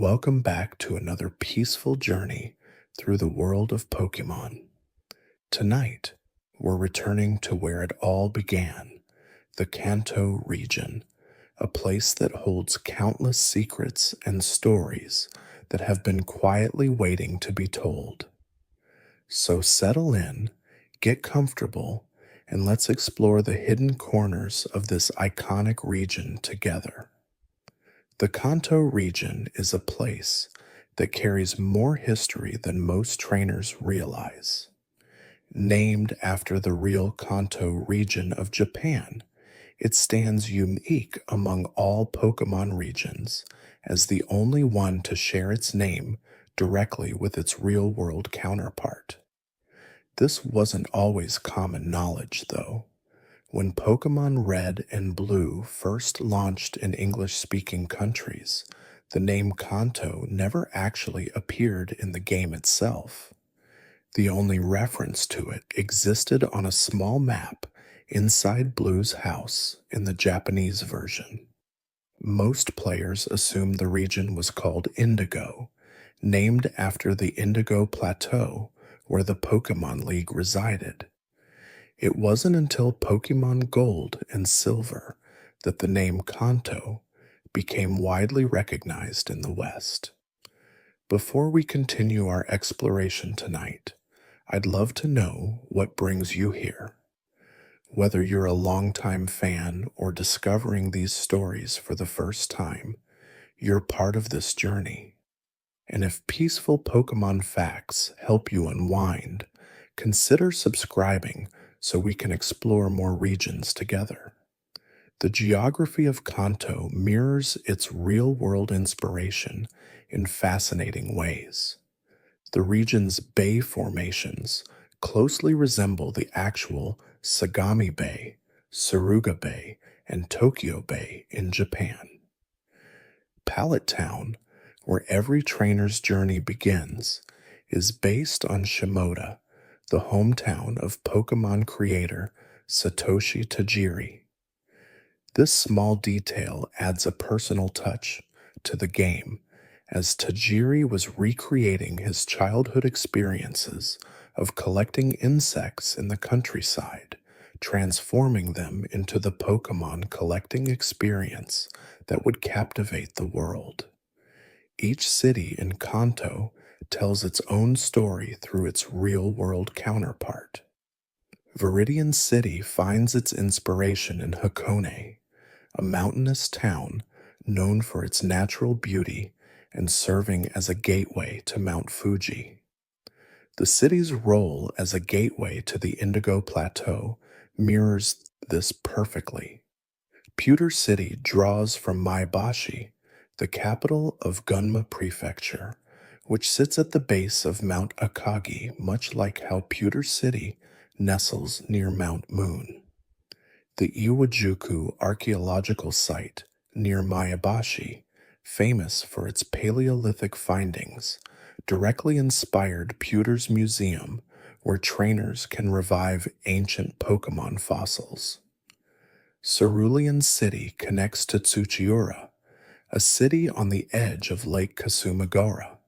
Welcome back to another peaceful journey through the world of Pokémon. Tonight, we're returning to where it all began, the Kanto region, a place that holds countless secrets and stories that have been quietly waiting to be told. So settle in, get comfortable, and let's explore the hidden corners of this iconic region together. The Kanto region is a place that carries more history than most trainers realize. Named after the real Kanto region of Japan, it stands unique among all Pokemon regions as the only one to share its name directly with its real world counterpart. This wasn't always common knowledge, though. When Pokemon Red and Blue first launched in English speaking countries, the name Kanto never actually appeared in the game itself. The only reference to it existed on a small map inside Blue's house in the Japanese version. Most players assumed the region was called Indigo, named after the Indigo Plateau where the Pokemon League resided. It wasn't until Pokemon Gold and Silver that the name Kanto became widely recognized in the West. Before we continue our exploration tonight, I'd love to know what brings you here. Whether you're a longtime fan or discovering these stories for the first time, you're part of this journey. And if peaceful Pokemon facts help you unwind, consider subscribing so we can explore more regions together. The geography of Kanto mirrors its real world inspiration in fascinating ways. The region's bay formations closely resemble the actual Sagami Bay, Suruga Bay, and Tokyo Bay in Japan. Pallet Town, where every trainer's journey begins, is based on Shimoda, the hometown of Pokemon creator Satoshi Tajiri. This small detail adds a personal touch to the game, as Tajiri was recreating his childhood experiences of collecting insects in the countryside, transforming them into the Pokemon collecting experience that would captivate the world. Each city in Kanto tells its own story through its real world counterpart. Viridian City finds its inspiration in Hakone, a mountainous town known for its natural beauty and serving as a gateway to Mount Fuji. The city's role as a gateway to the Indigo Plateau mirrors this perfectly. Pewter City draws from Maebashi, the capital of Gunma Prefecture, which sits at the base of Mount Akagi, much like how Pewter City nestles near Mount Moon. The Iwajuku archaeological site near Maebashi, famous for its Paleolithic findings, directly inspired Pewter's museum, where trainers can revive ancient Pokemon fossils. Cerulean City connects to Tsuchiura, a city on the edge of Lake Kasumagara.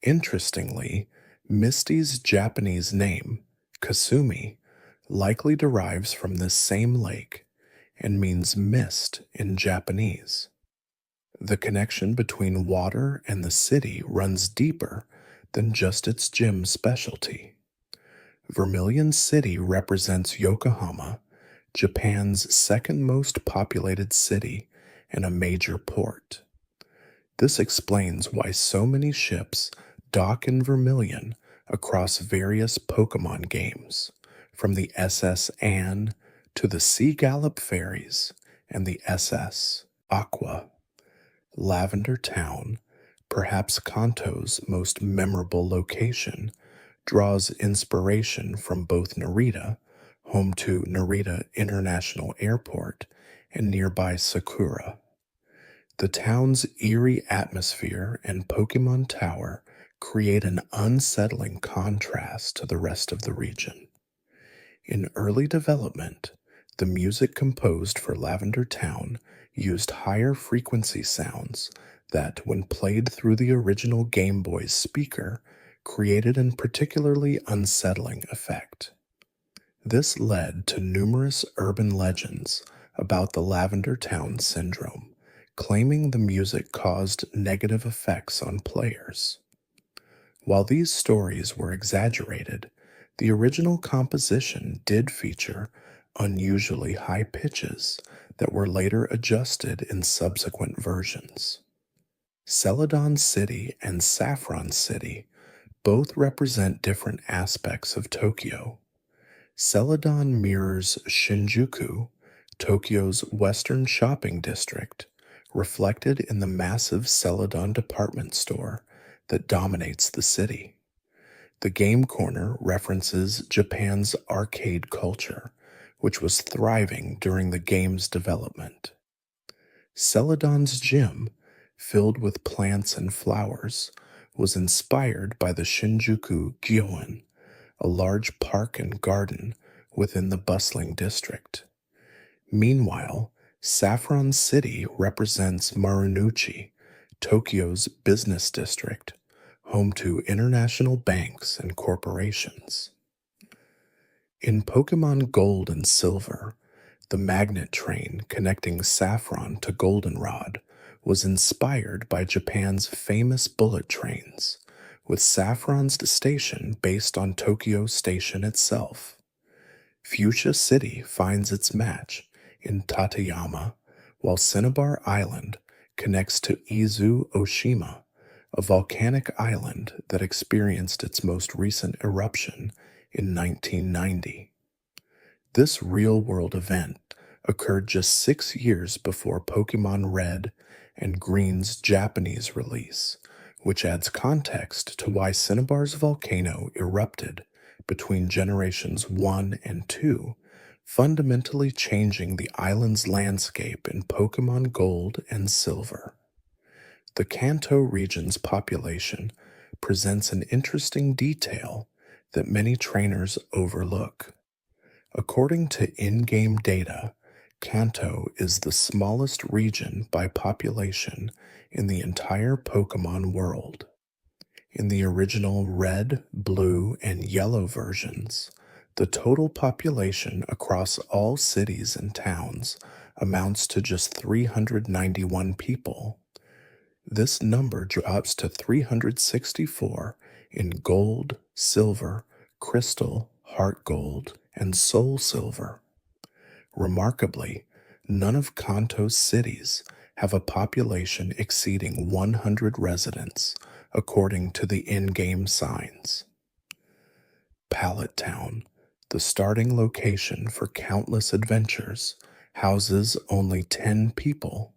Interestingly, Misty's Japanese name, Kasumi, likely derives from this same lake and means mist in Japanese. The connection between water and the city runs deeper than just its gym specialty. Vermilion City represents Yokohama, Japan's second most populated city and a major port. This explains why so many ships dock in Vermilion across various Pokemon games, from the SS Anne to the Sea Gallop ferries and the SS Aqua. Lavender Town, perhaps Kanto's most memorable location, draws inspiration from both Narita, home to Narita International Airport, and nearby Sakura. The town's eerie atmosphere and Pokemon Tower create an unsettling contrast to the rest of the region. In early development, the music composed for Lavender Town used higher frequency sounds that, when played through the original Game Boy's speaker, created a particularly unsettling effect. This led to numerous urban legends about the Lavender Town syndrome, claiming the music caused negative effects on players. While these stories were exaggerated, the original composition did feature unusually high pitches that were later adjusted in subsequent versions. Celadon City and Saffron City both represent different aspects of Tokyo. Celadon mirrors Shinjuku, Tokyo's western shopping district, reflected in the massive Celadon department store that dominates the city. The Game Corner references Japan's arcade culture, which was thriving during the game's development. Celadon's gym, filled with plants and flowers, was inspired by the Shinjuku Gyoen, a large park and garden within the bustling district. Meanwhile, Saffron City represents Marunouchi, Tokyo's business district, home to international banks and corporations. In Pokémon Gold and Silver, the magnet train connecting Saffron to Goldenrod was inspired by Japan's famous bullet trains, with Saffron's station based on Tokyo Station itself. Fuchsia City finds its match in Tateyama, while Cinnabar Island connects to Izu Oshima, a volcanic island that experienced its most recent eruption in 1990. This real-world event occurred just 6 years before Pokémon Red and Green's Japanese release, which adds context to why Cinnabar's volcano erupted between generations 1 and 2, fundamentally changing the island's landscape in Pokémon Gold and Silver. The Kanto region's population presents an interesting detail that many trainers overlook. According to in-game data, Kanto is the smallest region by population in the entire Pokémon world. In the original red, blue, and yellow versions, the total population across all cities and towns amounts to just 391 people. This number drops to 364 in Gold, Silver, Crystal, Heart Gold, and Soul Silver. Remarkably, none of Kanto's cities have a population exceeding 100 residents, according to the in-game signs. Pallet Town, the starting location for countless adventures, houses only 10 people.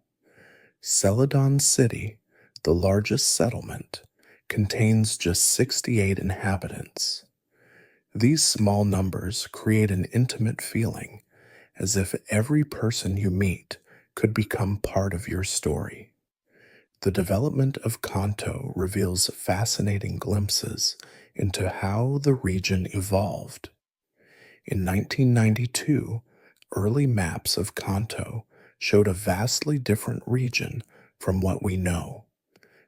Celadon City, the largest settlement, contains just 68 inhabitants. These small numbers create an intimate feeling, as if every person you meet could become part of your story. The development of Kanto reveals fascinating glimpses into how the region evolved. In 1992, early maps of Kanto showed a vastly different region from what we know.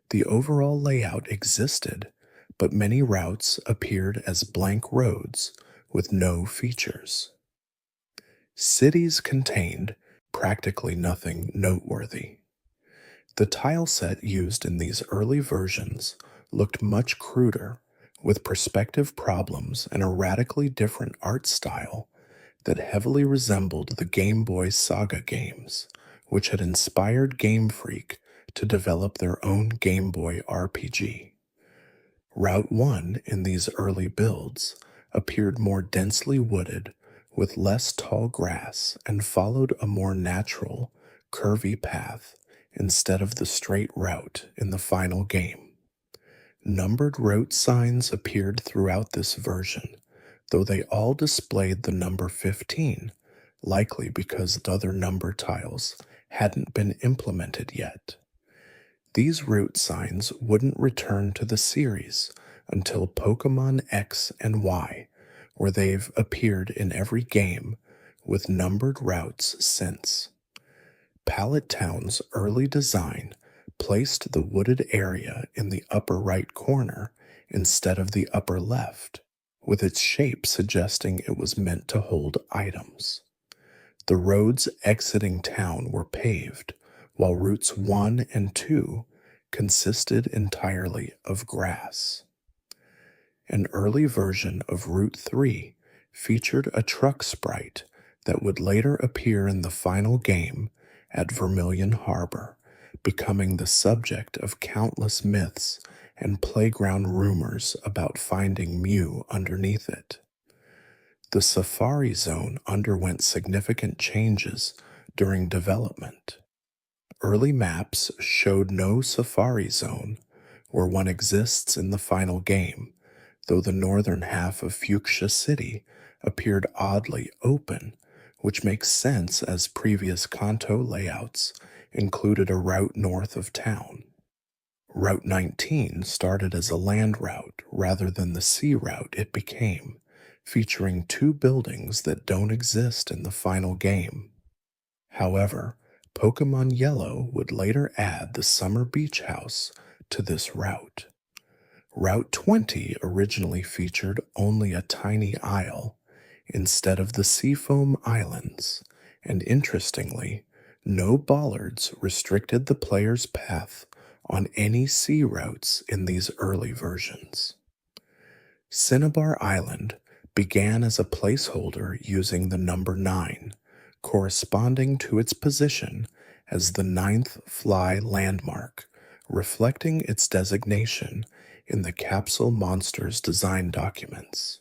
The overall layout existed, but many routes appeared as blank roads with no features. Cities contained practically nothing noteworthy. The tile set used in these early versions looked much cruder, with perspective problems and a radically different art style that heavily resembled the Game Boy Saga games, which had inspired Game Freak to develop their own Game Boy RPG. Route 1 in these early builds appeared more densely wooded with less tall grass and followed a more natural, curvy path instead of the straight route in the final game. Numbered route signs appeared throughout this version, though they all displayed the number 15, likely because the other number tiles hadn't been implemented yet. These route signs wouldn't return to the series until Pokémon X and Y, where they've appeared in every game with numbered routes since. Pallet Town's early design placed the wooded area in the upper right corner instead of the upper left, with its shape suggesting it was meant to hold items. The roads exiting town were paved, while routes 1 and 2 consisted entirely of grass. An early version of Route 3 featured a truck sprite that would later appear in the final game at Vermilion Harbor, becoming the subject of countless myths and playground rumors about finding Mew underneath it. The Safari Zone underwent significant changes during development. Early maps showed no Safari Zone, where one exists in the final game, though the northern half of Fuchsia City appeared oddly open, which makes sense as previous Kanto layouts included a route north of town. Route 19 started as a land route rather than the sea route it became, featuring 2 buildings that don't exist in the final game. However, Pokémon Yellow would later add the Summer Beach House to this route. Route 20 originally featured only a tiny isle instead of the Seafoam Islands, and interestingly, no bollards restricted the player's path on any sea routes in these early versions. Cinnabar Island began as a placeholder using the number 9, corresponding to its position as the 9th fly landmark, reflecting its designation in the Capsule Monsters design documents.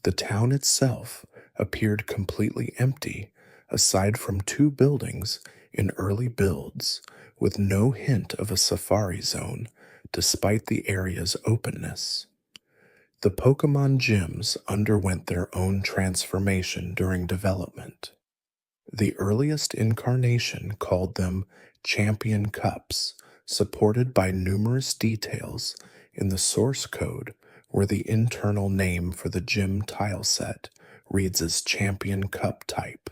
The town itself appeared completely empty aside from 2 buildings in early builds, with no hint of a safari zone despite the area's openness. The Pokemon gyms underwent their own transformation during development. The earliest incarnation called them Champion Cups, supported by numerous details in the source code where the internal name for the gym tileset reads as Champion Cup type.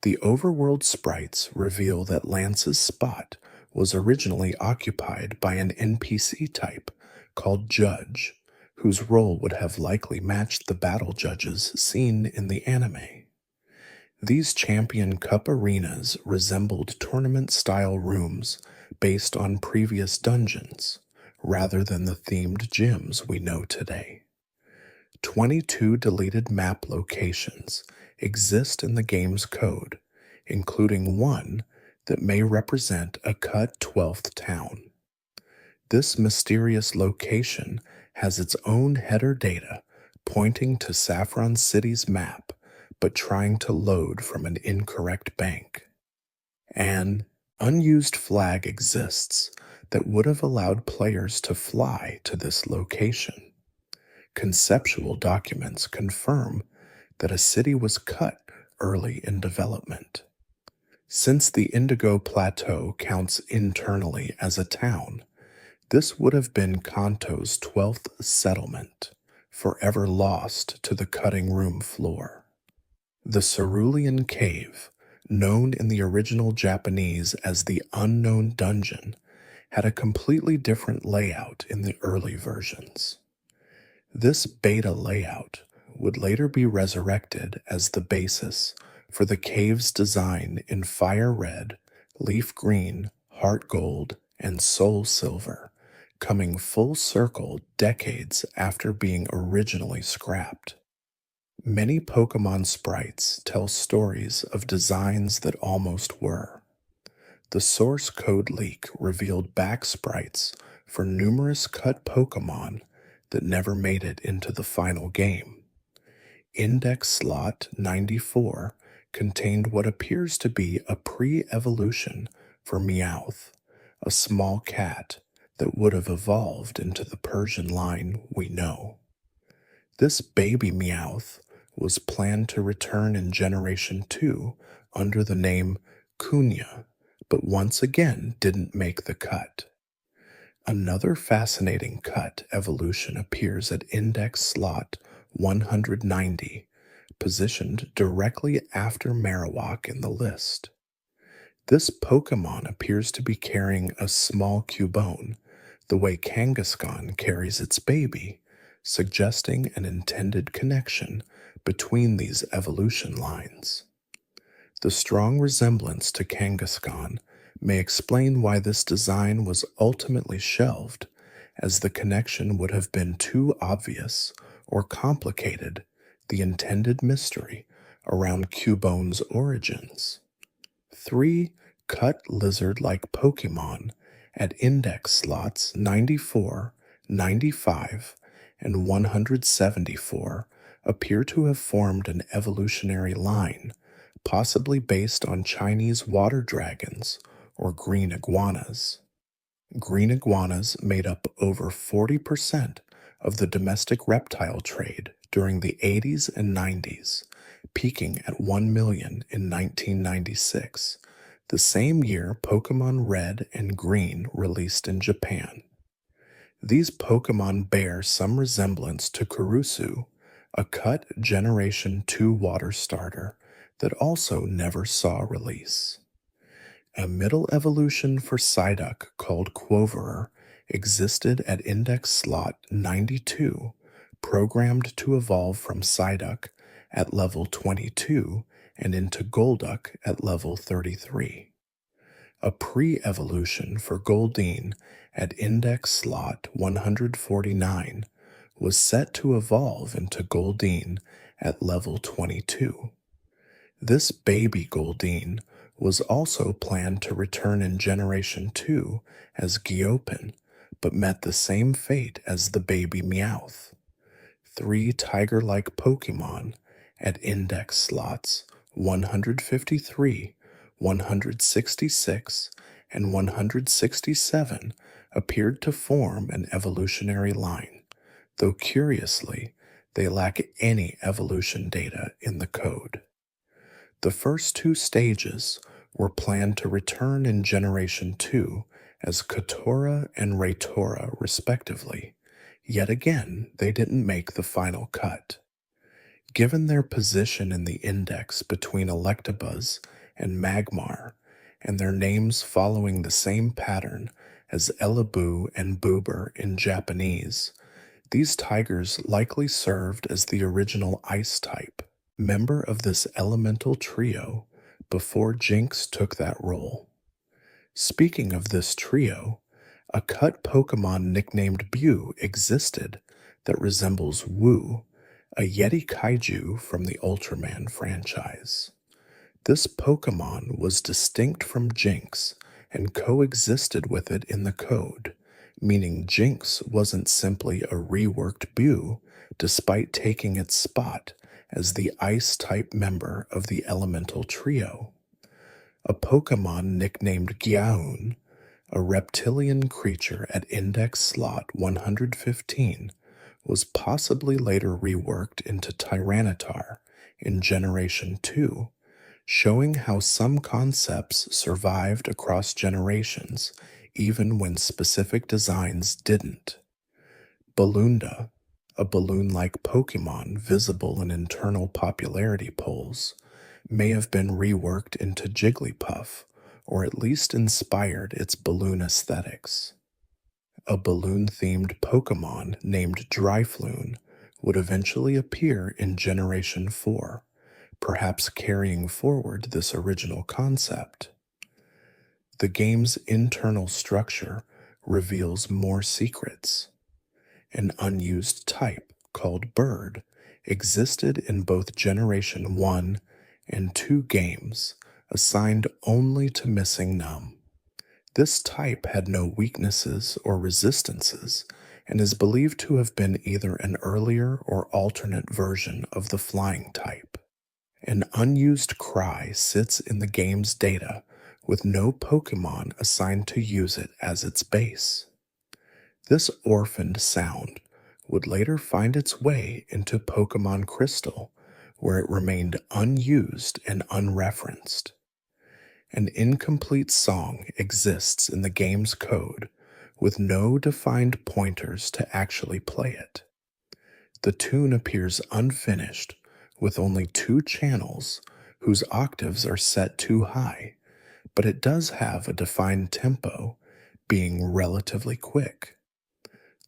The overworld sprites reveal that Lance's spot was originally occupied by an NPC type called Judge, whose role would have likely matched the battle judges seen in the anime. These Champion Cup arenas resembled tournament-style rooms based on previous dungeons, rather than the themed gyms we know today. 22 deleted map locations exist in the game's code, including one that may represent a cut 12th town. This mysterious location has its own header data pointing to Saffron City's map, but trying to load from an incorrect bank. An unused flag exists that would have allowed players to fly to this location. Conceptual documents confirm that a city was cut early in development. Since the Indigo Plateau counts internally as a town, this would have been Kanto's 12th settlement, forever lost to the cutting room floor. The Cerulean Cave, known in the original Japanese as the Unknown Dungeon, had a completely different layout in the early versions. This beta layout would later be resurrected as the basis for the cave's design in Fire Red, Leaf Green, Heart Gold, and Soul Silver, coming full circle decades after being originally scrapped. Many Pokemon sprites tell stories of designs that almost were. The source code leak revealed back sprites for numerous cut Pokemon that never made it into the final game. Index Slot 94 contained what appears to be a pre-evolution for Meowth, a small cat that would have evolved into the Persian line we know. This baby Meowth was planned to return in Generation 2 under the name Kunya, but once again didn't make the cut. Another fascinating cut evolution appears at Index Slot 190, positioned directly after Marowak in the list. This Pokemon appears to be carrying a small Cubone, the way Kangaskhan carries its baby, suggesting an intended connection between these evolution lines. The strong resemblance to Kangaskhan may explain why this design was ultimately shelved, as the connection would have been too obvious or complicated the intended mystery around Cubone's origins. Three cut lizard like Pokemon at index slots 94, 95, and 174 appear to have formed an evolutionary line, possibly based on Chinese water dragons or green iguanas. Green iguanas made up over 40% of the domestic reptile trade during the 80s and 90s, peaking at 1 million in 1996, the same year Pokemon Red and Green released in Japan. These Pokemon bear some resemblance to Kurusu, a cut Generation 2 water starter that also never saw release. A middle evolution for Psyduck called Quoverer existed at index slot 92, programmed to evolve from Psyduck at level 22 and into Golduck at level 33. A pre-evolution for Goldeen at index slot 149 was set to evolve into Goldeen at level 22. This baby Goldeen was also planned to return in Generation 2 as Gyopen, but met the same fate as the baby Meowth. Three tiger-like Pokemon at index slots 153, 166, and 167 appeared to form an evolutionary line, though curiously, they lack any evolution data in the code. The first two stages were planned to return in Generation 2 as Katora and Raytora, respectively. Yet again, they didn't make the final cut. Given their position in the index between Electabuzz and Magmar, and their names following the same pattern as Elaboo and Boober in Japanese, these tigers likely served as the original Ice type, member of this elemental trio, before Jinx took that role. Speaking of this trio, a cut Pokemon nicknamed Bew existed that resembles Wu, a Yeti kaiju from the Ultraman franchise. This Pokemon was distinct from Jinx and coexisted with it in the code, meaning Jinx wasn't simply a reworked Bew despite taking its spot as the Ice-type member of the elemental trio. A Pokemon nicknamed Gyaun, a reptilian creature at index slot 115, was possibly later reworked into Tyranitar in Generation 2, showing how some concepts survived across generations even when specific designs didn't. Balloonda, a balloon-like Pokemon visible in internal popularity polls, may have been reworked into Jigglypuff, or at least inspired its balloon aesthetics. A balloon-themed Pokemon named Dryfloon would eventually appear in Generation 4, perhaps carrying forward this original concept. The game's internal structure reveals more secrets. An unused type called Bird existed in both Generation 1 and 2 games, assigned only to Missing Numb. This type had no weaknesses or resistances and is believed to have been either an earlier or alternate version of the flying type. An unused Cry sits in the game's data with no Pokemon assigned to use it as its base. This orphaned sound would later find its way into Pokemon Crystal, where it remained unused and unreferenced. An incomplete song exists in the game's code, with no defined pointers to actually play it. The tune appears unfinished, with only 2 channels whose octaves are set too high, but it does have a defined tempo, being relatively quick.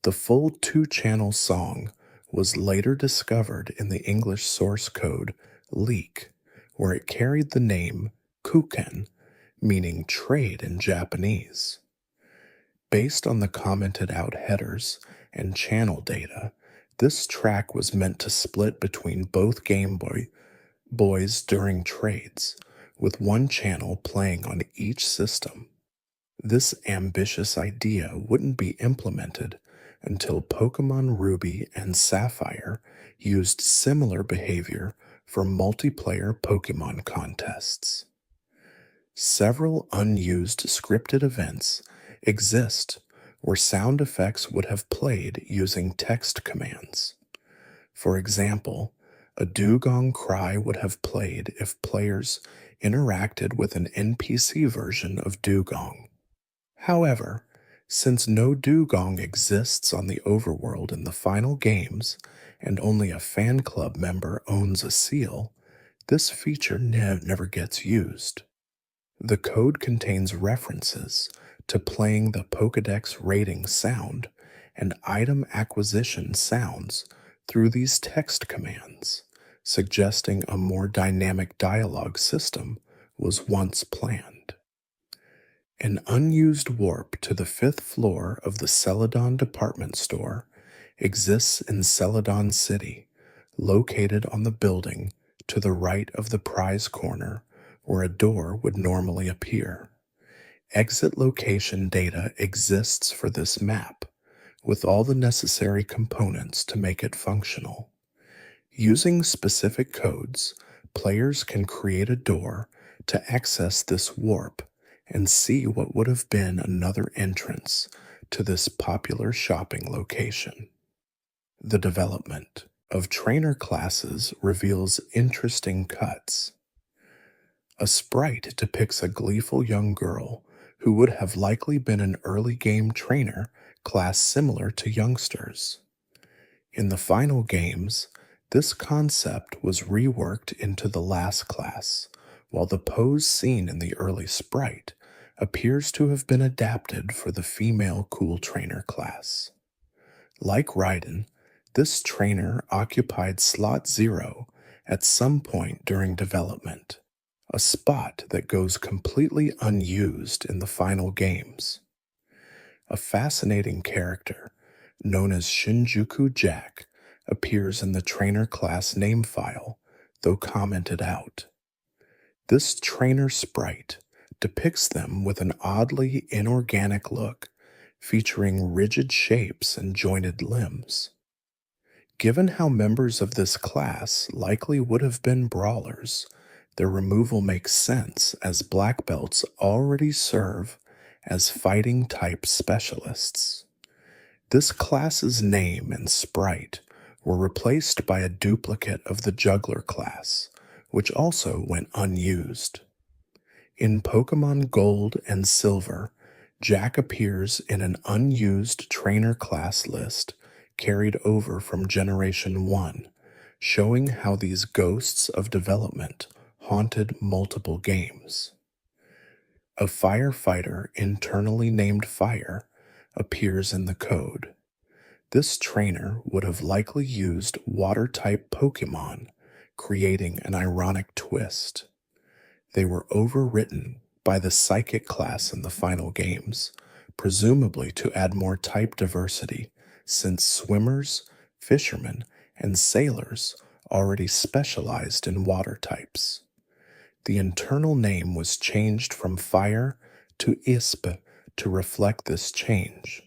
The full two-channel song was later discovered in the English source code leak, where it carried the name Kuken, meaning trade in Japanese. Based on the commented out headers and channel data, this track was meant to split between both Boys during trades, with one channel playing on each system. This ambitious idea wouldn't be implemented until Pokemon Ruby and Sapphire used similar behavior for multiplayer Pokemon contests. Several unused scripted events exist where sound effects would have played using text commands. For example, a dugong cry would have played if players interacted with an NPC version of dugong. However, since no dugong exists on the overworld in the final games, and only a fan club member owns a seal, this feature never gets used. The code contains references to playing the Pokédex rating sound and item acquisition sounds through these text commands, suggesting a more dynamic dialogue system was once planned. An unused warp to the fifth floor of the Celadon department store exists in Celadon City, located on the building to the right of the prize corner where a door would normally appear. Exit location data exists for this map, with all the necessary components to make it functional. Using specific codes, players can create a door to access this warp and see what would have been another entrance to this popular shopping location. The development of trainer classes reveals interesting cuts. A sprite depicts a gleeful young girl who would have likely been an early game trainer class similar to youngsters. In the final games, this concept was reworked into the last class, while the pose seen in the early sprite appears to have been adapted for the female cool trainer class. Like Raiden, this trainer occupied slot 0 at some point during development, a spot that goes completely unused in the final games. A fascinating character, known as Shinjuku Jack, appears in the trainer class name file, though commented out. This trainer sprite depicts them with an oddly inorganic look, featuring rigid shapes and jointed limbs. Given how members of this class likely would have been brawlers, their removal makes sense as black belts already serve as fighting type specialists. This class's name and sprite were replaced by a duplicate of the juggler class, which also went unused. In Pokemon Gold and Silver, Jack appears in an unused trainer class list carried over from Generation 1, showing how these ghosts of development haunted multiple games. A firefighter internally named Fire appears in the code. This trainer would have likely used water-type Pokemon, creating an ironic twist. They were overwritten by the Psychic class in the final games, presumably to add more type diversity, since swimmers, fishermen, and sailors already specialized in water types. The internal name was changed from Fire to Isp to reflect this change.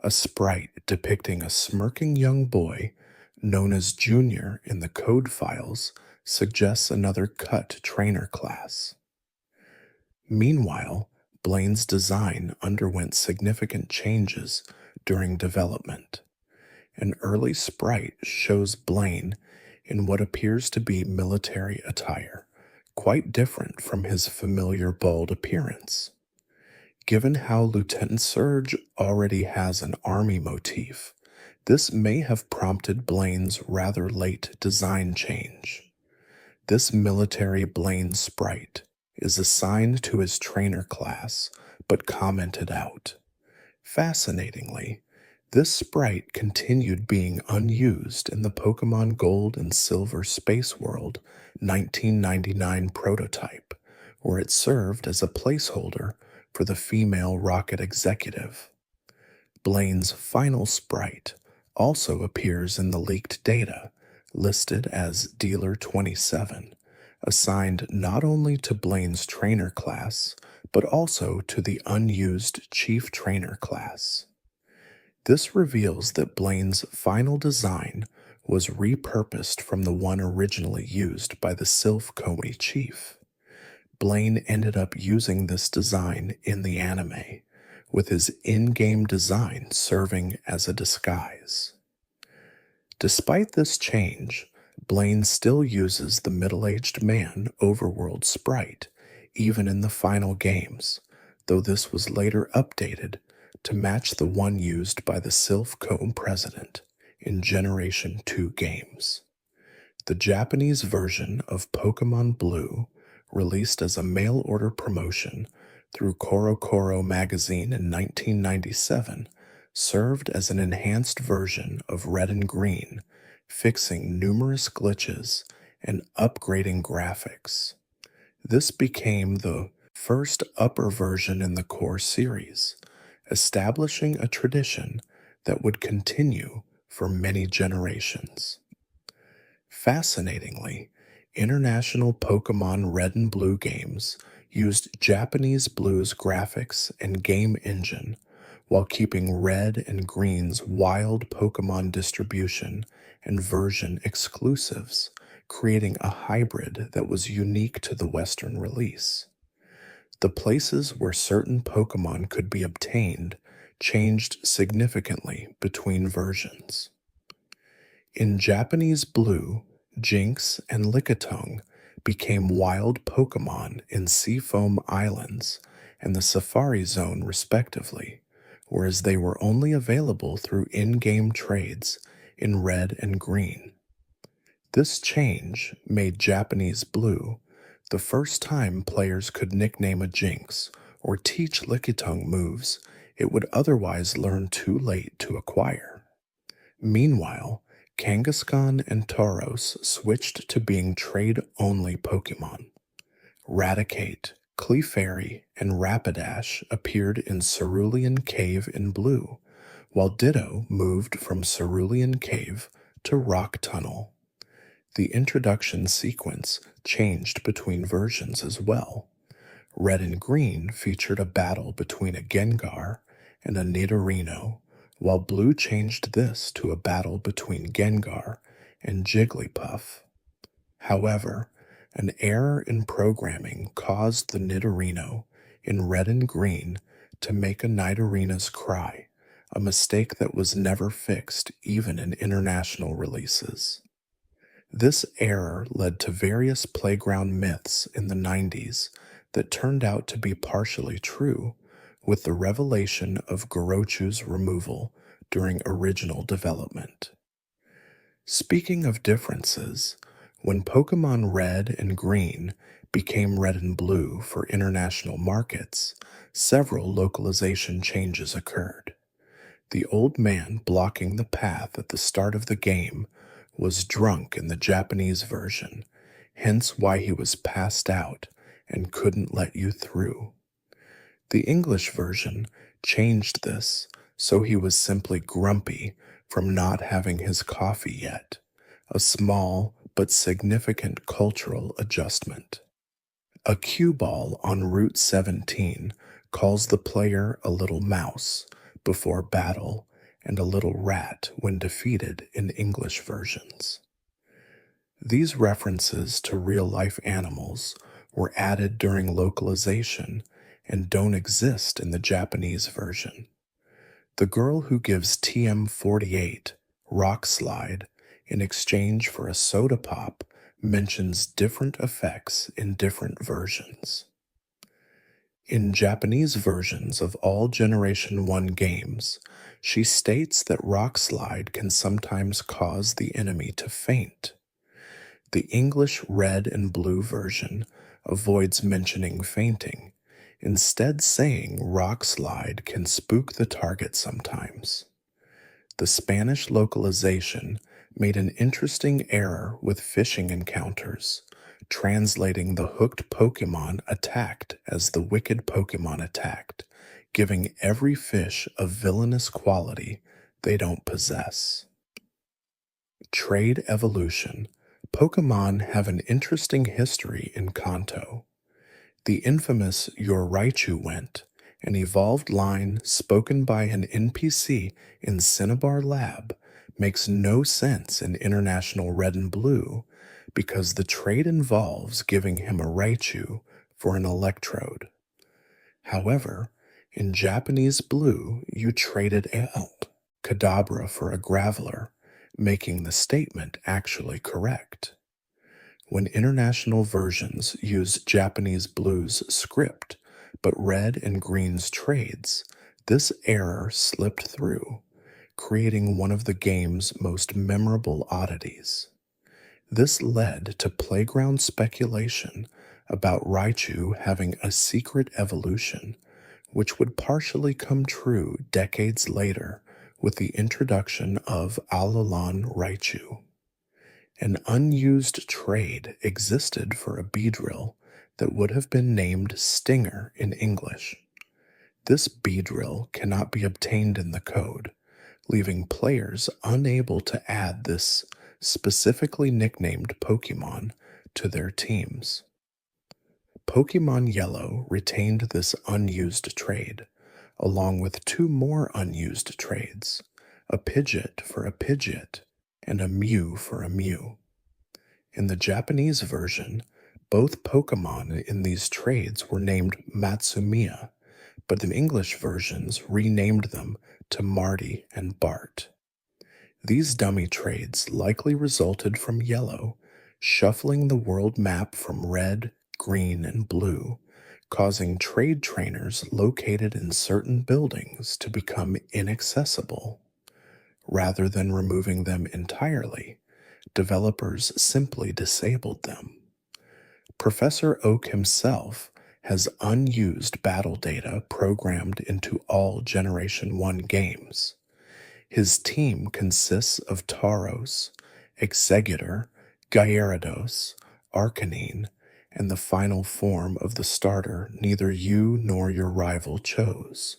A sprite depicting a smirking young boy, known as Junior in the code files, suggests another cut trainer class. Meanwhile, Blaine's design underwent significant changes during development. An early sprite shows Blaine in what appears to be military attire, quite different from his familiar bald appearance. Given how Lieutenant Surge already has an army motif, this may have prompted Blaine's rather late design change. This military Blaine sprite is assigned to his trainer class but commented out. Fascinatingly, this sprite continued being unused in the Pokemon Gold and Silver Space World 1999 prototype, where it served as a placeholder for the female rocket executive. Blaine's final sprite also appears in the leaked data, listed as Dealer 27, assigned not only to Blaine's trainer class, but also to the unused Chief Trainer class. This reveals that Blaine's final design was repurposed from the one originally used by the Sylph Coney Chief. Blaine ended up using this design in the anime, with his in-game design serving as a disguise. Despite this change, Blaine still uses the middle-aged man overworld sprite, even in the final games, though this was later updated to match the one used by the Sylph Cone president in Generation 2 games. The Japanese version of Pokemon Blue, released as a mail-order promotion through Korokoro magazine in 1997, served as an enhanced version of Red and Green, fixing numerous glitches and upgrading graphics. This became the first upper version in the core series, establishing a tradition that would continue for many generations. Fascinatingly, international Pokemon Red and Blue games used Japanese Blue's graphics and game engine while keeping Red and Green's wild Pokemon distribution and version exclusives, creating a hybrid that was unique to the Western release. The places where certain Pokemon could be obtained changed significantly between versions. In Japanese Blue, Jynx and Lickitung became wild Pokemon in Seafoam Islands and the Safari Zone respectively, whereas they were only available through in-game trades in Red and Green. This change made Japanese Blue the first time players could nickname a Jynx or teach Lickitung moves it would otherwise learn too late to acquire. Meanwhile, Kangaskhan and Tauros switched to being trade-only Pokemon. Raticate, Clefairy, and Rapidash appeared in Cerulean Cave in Blue, while Ditto moved from Cerulean Cave to Rock Tunnel. The introduction sequence changed between versions as well. Red and Green featured a battle between a Gengar and a Nidorino, while Blue changed this to a battle between Gengar and Jigglypuff. However, an error in programming caused the Nidorino in Red and Green to make a Nidorina's cry, a mistake that was never fixed even in international releases. This error led to various playground myths in the 90s that turned out to be partially true, with the revelation of Gorochu's removal during original development. Speaking of differences, when Pokemon Red and Green became Red and Blue for international markets, several localization changes occurred. The old man blocking the path at the start of the game was drunk in the Japanese version, hence why he was passed out and couldn't let you through. The English version changed this so he was simply grumpy from not having his coffee yet, a small but significant cultural adjustment. A cue ball on Route 17 calls the player a little mouse before battle and a little rat when defeated in English versions. These references to real-life animals were added during localization and don't exist in the Japanese version. The girl who gives TM48 Rock Slide in exchange for a soda pop mentions different effects in different versions. In Japanese versions of all Generation 1 games, she states that Rock Slide can sometimes cause the enemy to faint. The English Red and Blue version avoids mentioning fainting, instead saying rock slide can spook the target sometimes. The Spanish localization made an interesting error with fishing encounters, translating the hooked Pokemon attacked as the wicked Pokemon attacked, giving every fish a villainous quality they don't possess. Trade evolution. Pokemon have an interesting history in Kanto. The infamous Your Raichu went, an evolved line spoken by an NPC in Cinnabar Lab, makes no sense in International Red and Blue because the trade involves giving him a Raichu for an electrode. However, in Japanese Blue, you traded out Kadabra for a Graveler, making the statement actually correct. When international versions use Japanese Blue's script, but Red and Green's trades, this error slipped through, creating one of the game's most memorable oddities. This led to playground speculation about Raichu having a secret evolution, which would partially come true decades later with the introduction of Alolan Raichu. An unused trade existed for a Beedrill that would have been named Stinger in English. This Beedrill cannot be obtained in the code, leaving players unable to add this specifically nicknamed Pokemon to their teams. Pokemon Yellow retained this unused trade, along with two more unused trades, a Pidgeot for a Pidgeot and a Mew for a Mew. In the Japanese version, both Pokemon in these trades were named Matsumiya, but the English versions renamed them to Marty and Bart. These dummy trades likely resulted from Yellow shuffling the world map from red, green, and blue, causing trade trainers located in certain buildings to become inaccessible. Rather than removing them entirely, developers simply disabled them. Professor Oak himself has unused battle data programmed into all Generation 1 games. His team consists of Tauros, Exeggutor, Gyarados, Arcanine, and the final form of the starter neither you nor your rival chose.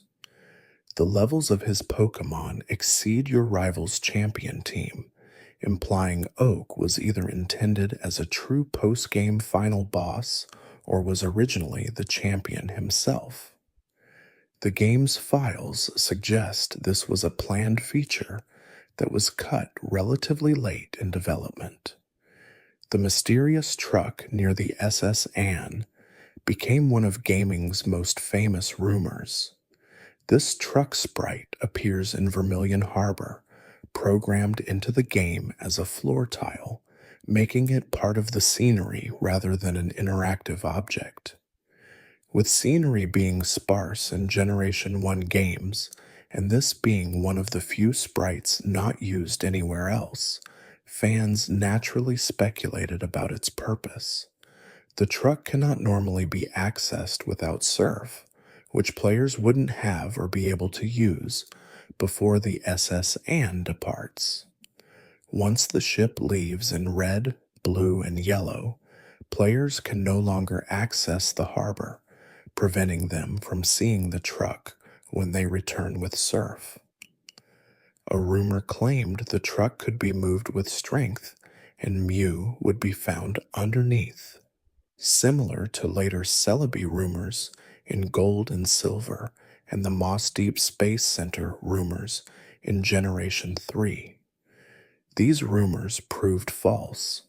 The levels of his Pokemon exceed your rival's champion team, implying Oak was either intended as a true post-game final boss or was originally the champion himself. The game's files suggest this was a planned feature that was cut relatively late in development. The mysterious truck near the SS Anne became one of gaming's most famous rumors. This truck sprite appears in Vermilion Harbor, programmed into the game as a floor tile, making it part of the scenery rather than an interactive object. With scenery being sparse in Generation 1 games, and this being one of the few sprites not used anywhere else, fans naturally speculated about its purpose. The truck cannot normally be accessed without Surf, which players wouldn't have or be able to use before the SS Anne departs. Once the ship leaves in red, blue, and yellow, players can no longer access the harbor, preventing them from seeing the truck when they return with Surf. A rumor claimed the truck could be moved with strength, and Mew would be found underneath. Similar to later Celebi rumors in Gold and Silver and the Moss Deep Space Center rumors in Generation 3. These rumors proved false.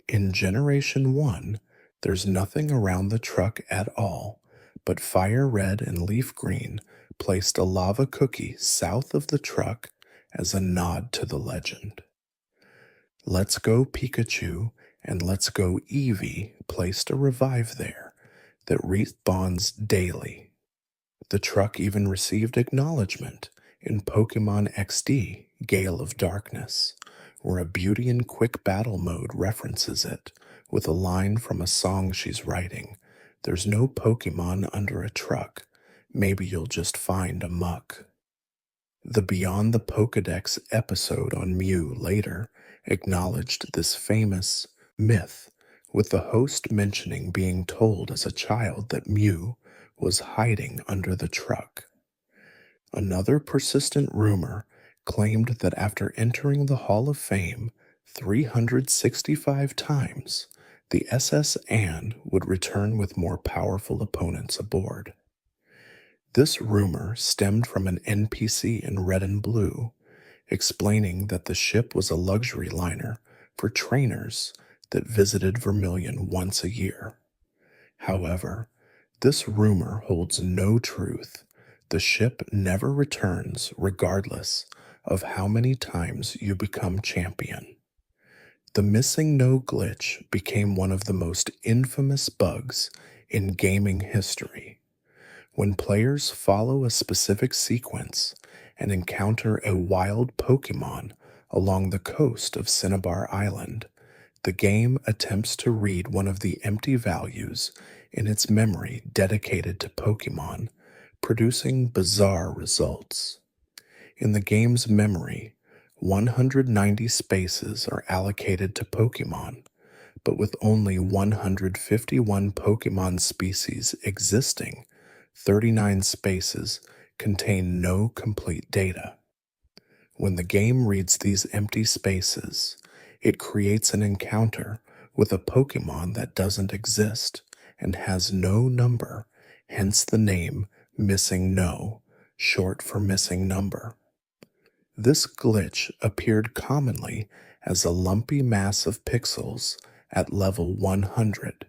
In Generation 1, there's nothing around the truck at all, but Fire Red and Leaf Green placed a lava cookie south of the truck as a nod to the legend. Let's Go Pikachu and Let's Go Eevee placed a revive there that respawns daily. The truck even received acknowledgement in Pokemon XD Gale of Darkness, where a Beauty and Quick Battle mode references it with a line from a song she's writing. There's no Pokemon under a truck. Maybe you'll just find a muck. The Beyond the Pokedex episode on Mew later acknowledged this famous myth, with the host mentioning being told as a child that Mew was hiding under the truck. Another persistent rumor claimed that after entering the Hall of Fame 365 times, the SS Anne would return with more powerful opponents aboard. This rumor stemmed from an NPC in Red and Blue, explaining that the ship was a luxury liner for trainers that visited Vermilion once a year. However, this rumor holds no truth. The ship never returns regardless of how many times you become champion. The missing no glitch became one of the most infamous bugs in gaming history. When players follow a specific sequence and encounter a wild Pokémon along the coast of Cinnabar Island, the game attempts to read one of the empty values in its memory dedicated to Pokémon, producing bizarre results. In the game's memory, 190 spaces are allocated to Pokémon, but with only 151 Pokémon species existing, 39 spaces contain no complete data. When the game reads these empty spaces, it creates an encounter with a Pokémon that doesn't exist and has no number, hence the name Missing No, short for missing number. This glitch appeared commonly as a lumpy mass of pixels at level 100.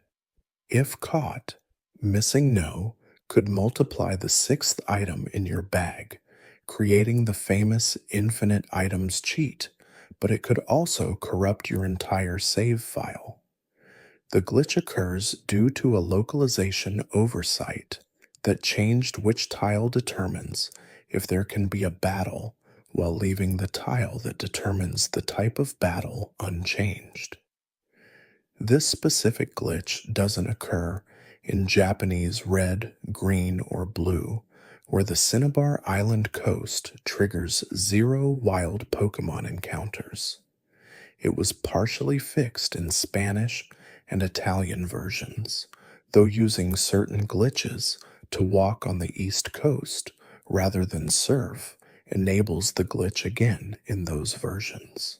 If caught, Missing No could multiply the sixth item in your bag, creating the famous infinite items cheat, but it could also corrupt your entire save file. The glitch occurs due to a localization oversight that changed which tile determines if there can be a battle while leaving the tile that determines the type of battle unchanged. This specific glitch doesn't occur in Japanese red, green, or blue, where the Cinnabar Island coast triggers 0 wild Pokemon encounters. It was partially fixed in Spanish and Italian versions, though using certain glitches to walk on the East Coast rather than surf enables the glitch again in those versions.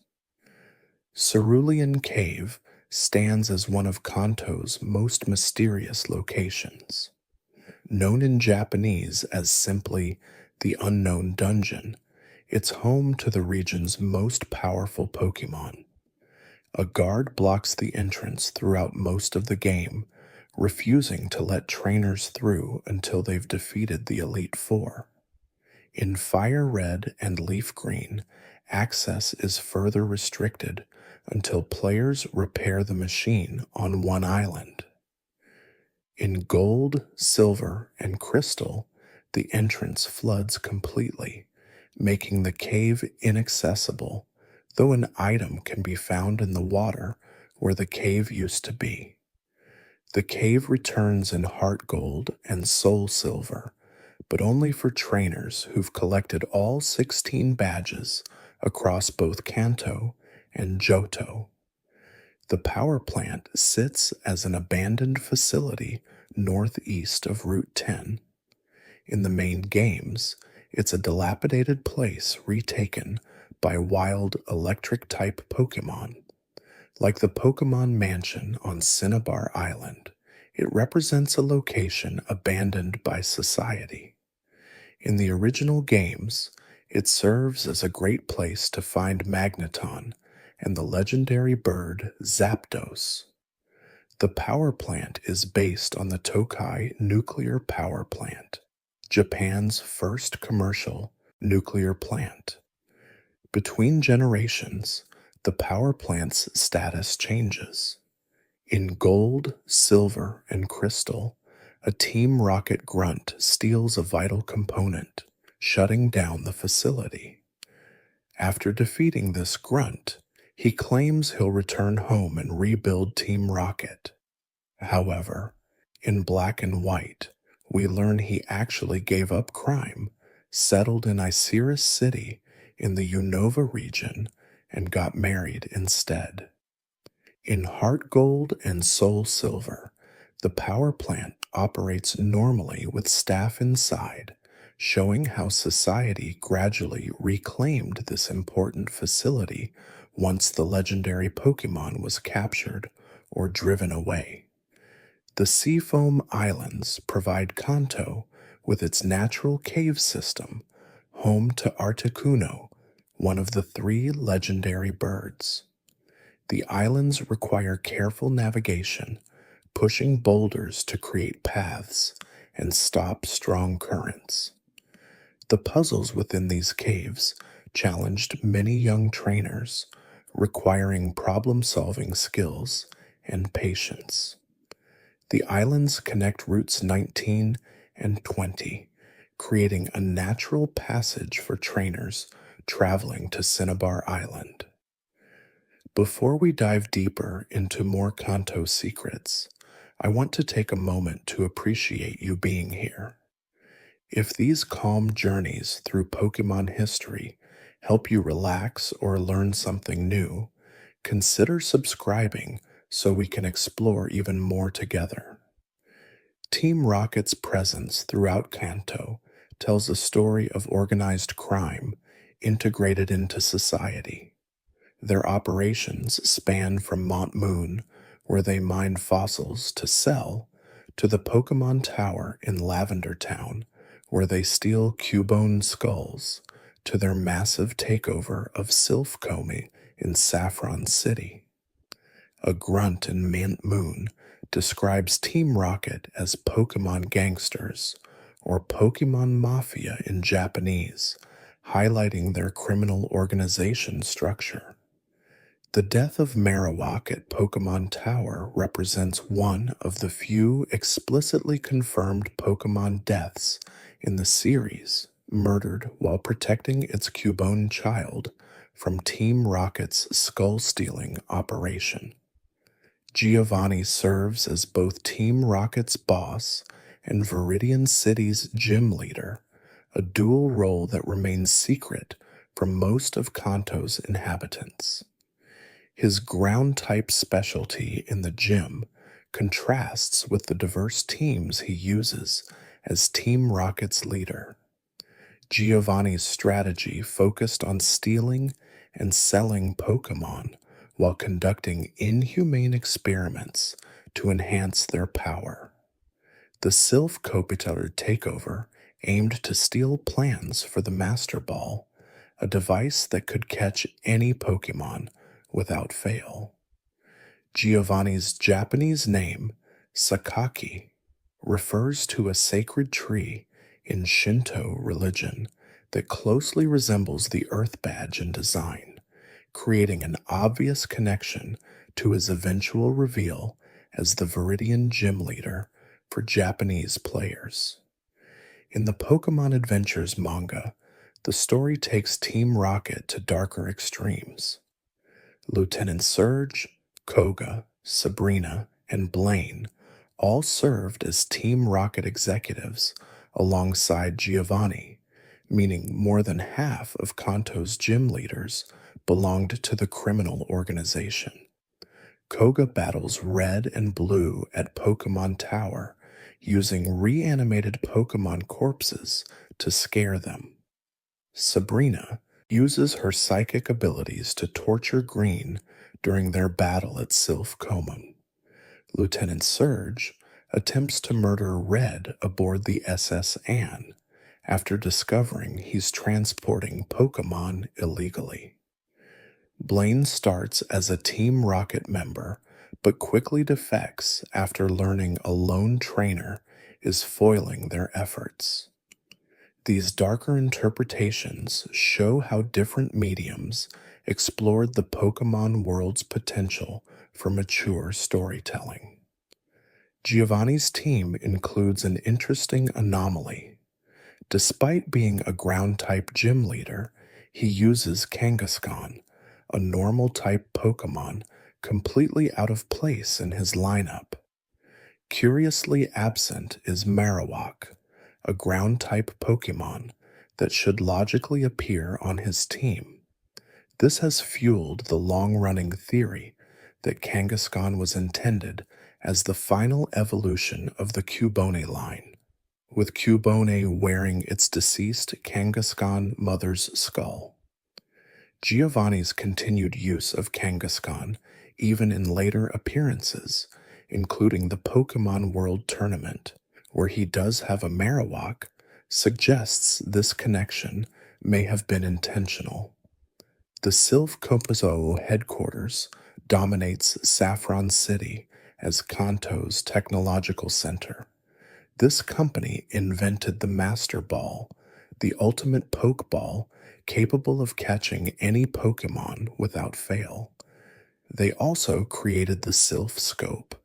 Cerulean Cave stands as one of Kanto's most mysterious locations. Known in Japanese as simply the Unknown Dungeon, it's home to the region's most powerful Pokémon. A guard blocks the entrance throughout most of the game, refusing to let trainers through until they've defeated the Elite Four. In Fire Red and Leaf Green, access is further restricted until players repair the machine on one island. In Gold, Silver, and Crystal, the entrance floods completely, making the cave inaccessible, though an item can be found in the water where the cave used to be. The cave returns in Heart Gold and Soul Silver, but only for trainers who've collected all 16 badges across both Kanto and Johto. The power plant sits as an abandoned facility northeast of Route 10. In the main games, it's a dilapidated place retaken by wild electric-type Pokémon. Like the Pokémon Mansion on Cinnabar Island, it represents a location abandoned by society. In the original games, it serves as a great place to find Magneton and the legendary bird Zapdos. The power plant is based on the Tokai Nuclear Power Plant, Japan's first commercial nuclear plant. Between generations, the power plant's status changes. In Gold, Silver, and Crystal, a Team Rocket grunt steals a vital component, shutting down the facility. After defeating this grunt, He claims he'll return home and rebuild Team Rocket. However, in Black and White, we learn he actually gave up crime, settled in Iceris City in the Unova region, and got married instead. In Heart Gold and Soul Silver, the power plant operates normally with staff inside, showing how society gradually reclaimed this important facility once the legendary Pokémon was captured or driven away. The Seafoam Islands provide Kanto with its natural cave system, home to Articuno, one of the three legendary birds. The islands require careful navigation, pushing boulders to create paths and stop strong currents. The puzzles within these caves challenged many young trainers, requiring problem solving skills and patience. The islands connect routes 19 and 20, creating a natural passage for trainers traveling to Cinnabar Island. Before we dive deeper into more Kanto secrets, I want to take a moment to appreciate you being here. If these calm journeys through Pokemon history help you relax or learn something new, consider subscribing so we can explore even more together. Team Rocket's presence throughout Kanto tells a story of organized crime integrated into society. Their operations span from Mont Moon, where they mine fossils to sell, to the Pokemon Tower in Lavender Town, where they steal Cubone skulls, to their massive takeover of Silphcombe in Saffron City. A grunt in Mint Moon describes Team Rocket as Pokemon gangsters, or Pokemon Mafia in Japanese, highlighting their criminal organization structure. The death of Marowak at Pokemon Tower represents one of the few explicitly confirmed Pokemon deaths in the series, murdered while protecting its Cubone child from Team Rocket's skull-stealing operation. Giovanni serves as both Team Rocket's boss and Viridian City's gym leader, a dual role that remains secret from most of Kanto's inhabitants. His ground-type specialty in the gym contrasts with the diverse teams he uses as Team Rocket's leader. Giovanni's strategy focused on stealing and selling Pokemon while conducting inhumane experiments to enhance their power. The Silphcombe takeover aimed to steal plans for the Master Ball, a device that could catch any Pokemon without fail. Giovanni's Japanese name, Sakaki, refers to a sacred tree in Shinto religion that closely resembles the Earth Badge in design, creating an obvious connection to his eventual reveal as the Viridian gym leader for Japanese players. In the Pokemon Adventures manga, the story takes Team Rocket to darker extremes. Lieutenant Surge, Koga, Sabrina, and Blaine all served as Team Rocket executives alongside Giovanni, meaning more than half of Kanto's gym leaders belonged to the criminal organization. Koga battles Red and Blue at Pokemon Tower, using reanimated Pokemon corpses to scare them. Sabrina uses her psychic abilities to torture Green during their battle at Silphcombe. Lieutenant Surge attempts to murder Red aboard the SS Anne after discovering he's transporting Pokemon illegally. Blaine starts as a Team Rocket member, but quickly defects after learning a lone trainer is foiling their efforts. These darker interpretations show how different mediums explored the Pokemon world's potential for mature storytelling. Giovanni's team includes an interesting anomaly. Despite being a ground-type gym leader, he uses Kangaskhan, a normal type Pokémon completely out of place in his lineup. Curiously absent is Marowak, a ground type Pokémon that should logically appear on his team. This has fueled the long running theory that Kangaskhan was intended as the final evolution of the Cubone line, with Cubone wearing its deceased Kangaskhan mother's skull. Giovanni's continued use of Kangaskhan, even in later appearances, including the Pokemon World Tournament, where he does have a Marowak, suggests this connection may have been intentional. The Sylph Composo headquarters dominates Saffron City as Kanto's technological center. This company invented the Master Ball, the ultimate Pokeball capable of catching any Pokemon without fail. They also created the Sylph Scope,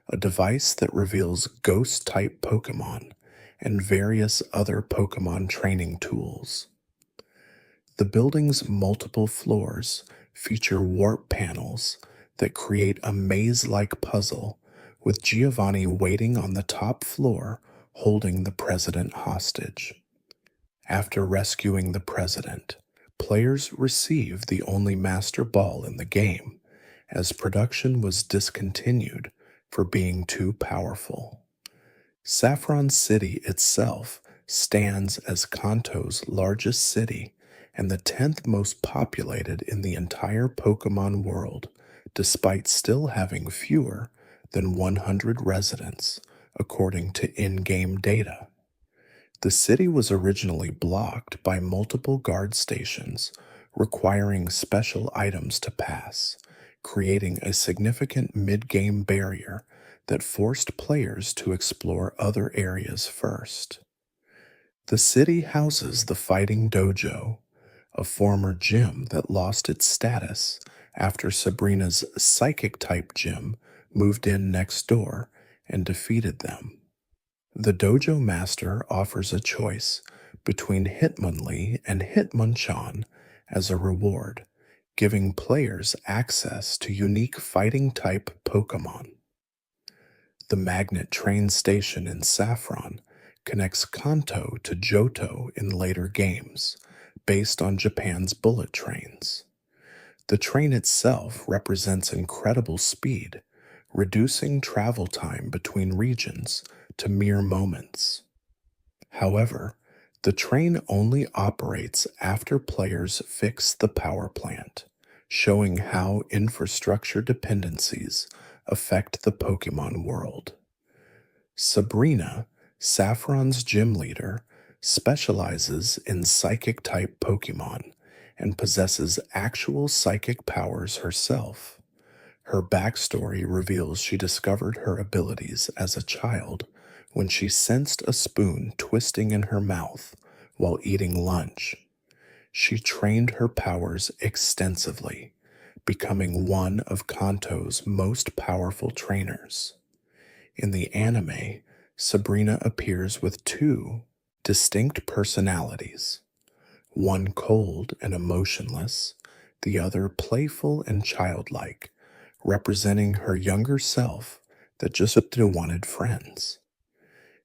a device that reveals ghost-type Pokemon and various other Pokemon training tools. The building's multiple floors feature warp panels that create a maze-like puzzle with Giovanni waiting on the top floor holding the president hostage. After rescuing the president, players receive the only Master Ball in the game, as production was discontinued for being too powerful. Saffron City itself stands as Kanto's largest city and the 10th most populated in the entire Pokemon world, despite still having fewer than 100 residents, according to in-game data. The city was originally blocked by multiple guard stations, requiring special items to pass, creating a significant mid-game barrier that forced players to explore other areas first. The city houses the Fighting Dojo, a former gym that lost its status after Sabrina's psychic-type gym moved in next door and defeated them. The dojo master offers a choice between Hitmonlee and Hitmonchan as a reward, giving players access to unique fighting-type Pokemon. The magnet train station in Saffron connects Kanto to Johto in later games, based on Japan's bullet trains. The train itself represents incredible speed, reducing travel time between regions to mere moments. However, the train only operates after players fix the power plant, showing how infrastructure dependencies affect the Pokemon world. Sabrina, Saffron's gym leader, specializes in psychic-type Pokemon and possesses actual psychic powers herself. Her backstory reveals she discovered her abilities as a child when she sensed a spoon twisting in her mouth while eating lunch. She trained her powers extensively, becoming one of Kanto's most powerful trainers. In the anime, Sabrina appears with two distinct personalities, one cold and emotionless, the other playful and childlike, representing her younger self that just wanted friends.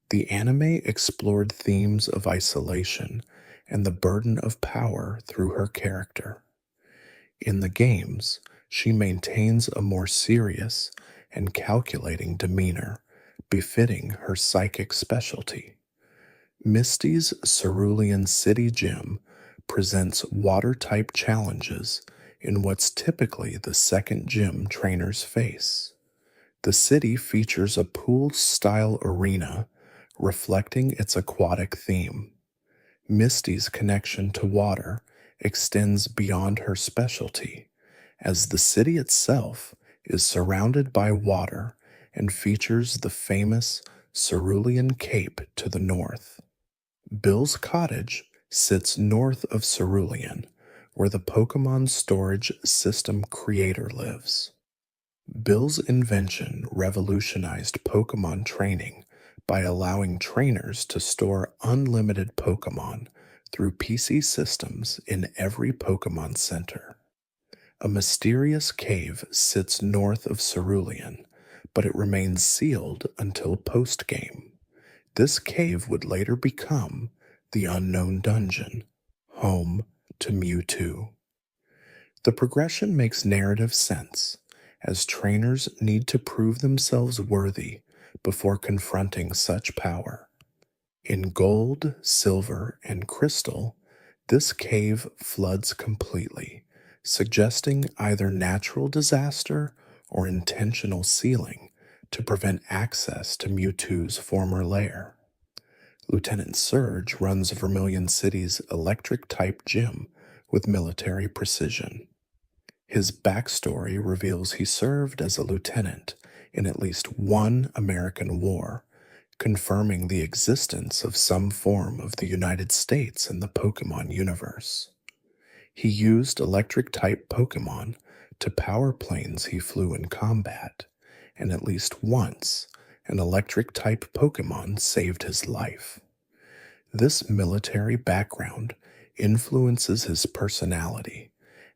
The anime explored themes of isolation and the burden of power through her character. In the games, she maintains a more serious and calculating demeanor, befitting her psychic specialty. Misty's Cerulean City Gym presents water-type challenges in what's typically the second gym trainers face. The city features a pool-style arena reflecting its aquatic theme. Misty's connection to water extends beyond her specialty, as the city itself is surrounded by water and features the famous Cerulean Cape to the north. Bill's Cottage sits north of Cerulean, where the Pokemon Storage System creator lives. Bill's invention revolutionized Pokemon training by allowing trainers to store unlimited Pokemon through PC systems in every Pokemon Center. A mysterious cave sits north of Cerulean, but it remains sealed until post-game. This cave would later become the Unknown Dungeon, home to Mewtwo. The progression makes narrative sense, as trainers need to prove themselves worthy before confronting such power. In gold, silver, and crystal, this cave floods completely, suggesting either natural disaster or intentional sealing to prevent access to Mewtwo's former lair. Lieutenant Surge runs Vermilion City's electric-type gym with military precision. His backstory reveals he served as a lieutenant in at least one American war, confirming the existence of some form of the United States in the Pokémon universe. He used electric-type Pokémon to power planes he flew in combat, and at least once, an electric-type Pokémon saved his life. This military background influences his personality,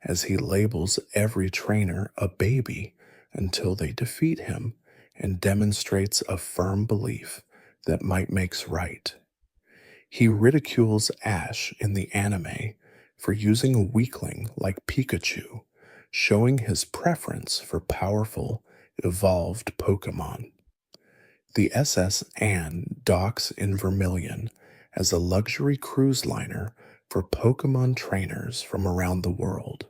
as he labels every trainer a baby until they defeat him and demonstrates a firm belief that might makes right. He ridicules Ash in the anime for using a weakling like Pikachu, showing his preference for powerful, evolved Pokemon. The SS Anne docks in Vermilion as a luxury cruise liner for Pokemon trainers from around the world.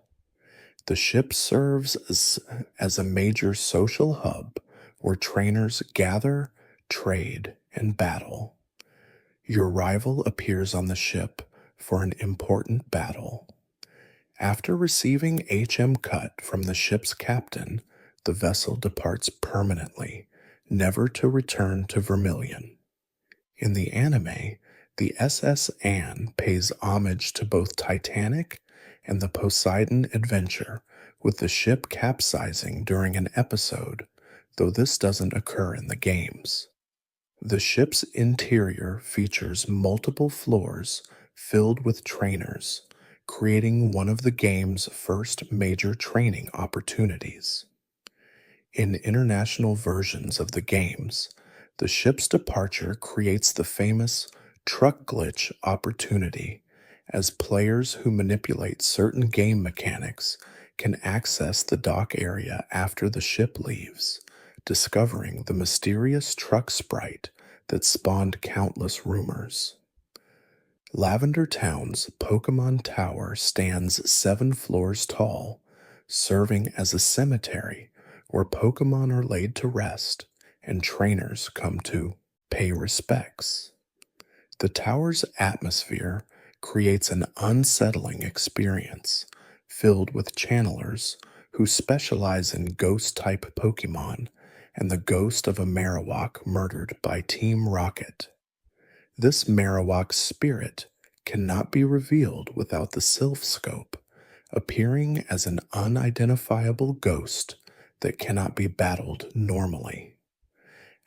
The ship serves as a major social hub where trainers gather, trade, and battle. Your rival appears on the ship for an important battle. After receiving HM cut from the ship's captain, the vessel departs permanently, never to return to Vermilion. In the anime, the SS Anne pays homage to both Titanic and the Poseidon adventure, with the ship capsizing during an episode, though this doesn't occur in the games. The ship's interior features multiple floors filled with trainers, creating one of the game's first major training opportunities. In international versions of the games, the ship's departure creates the famous truck glitch opportunity, as players who manipulate certain game mechanics can access the dock area after the ship leaves, discovering the mysterious truck sprite that spawned countless rumors. Lavender Town's Pokémon Tower stands 7 floors tall, serving as a cemetery where Pokémon are laid to rest and trainers come to pay respects. The tower's atmosphere creates an unsettling experience, filled with channelers who specialize in ghost-type Pokémon and the ghost of a Marowak murdered by Team Rocket. This Marowak's spirit cannot be revealed without the Sylph Scope, appearing as an unidentifiable ghost that cannot be battled normally.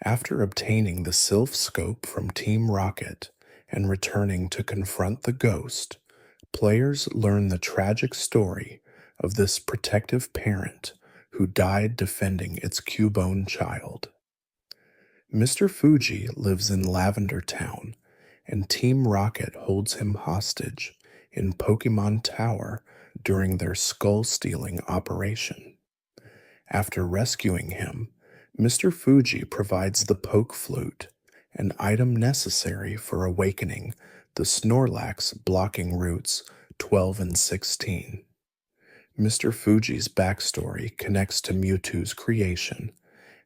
After obtaining the Sylph Scope from Team Rocket and returning to confront the ghost, players learn the tragic story of this protective parent who died defending its Cubone child. Mr. Fuji lives in Lavender Town, and Team Rocket holds him hostage in Pokémon Tower during their skull-stealing operation. After rescuing him, Mr. Fuji provides the Poke Flute, an item necessary for awakening the Snorlax blocking routes 12 and 16. Mr. Fuji's backstory connects to Mewtwo's creation,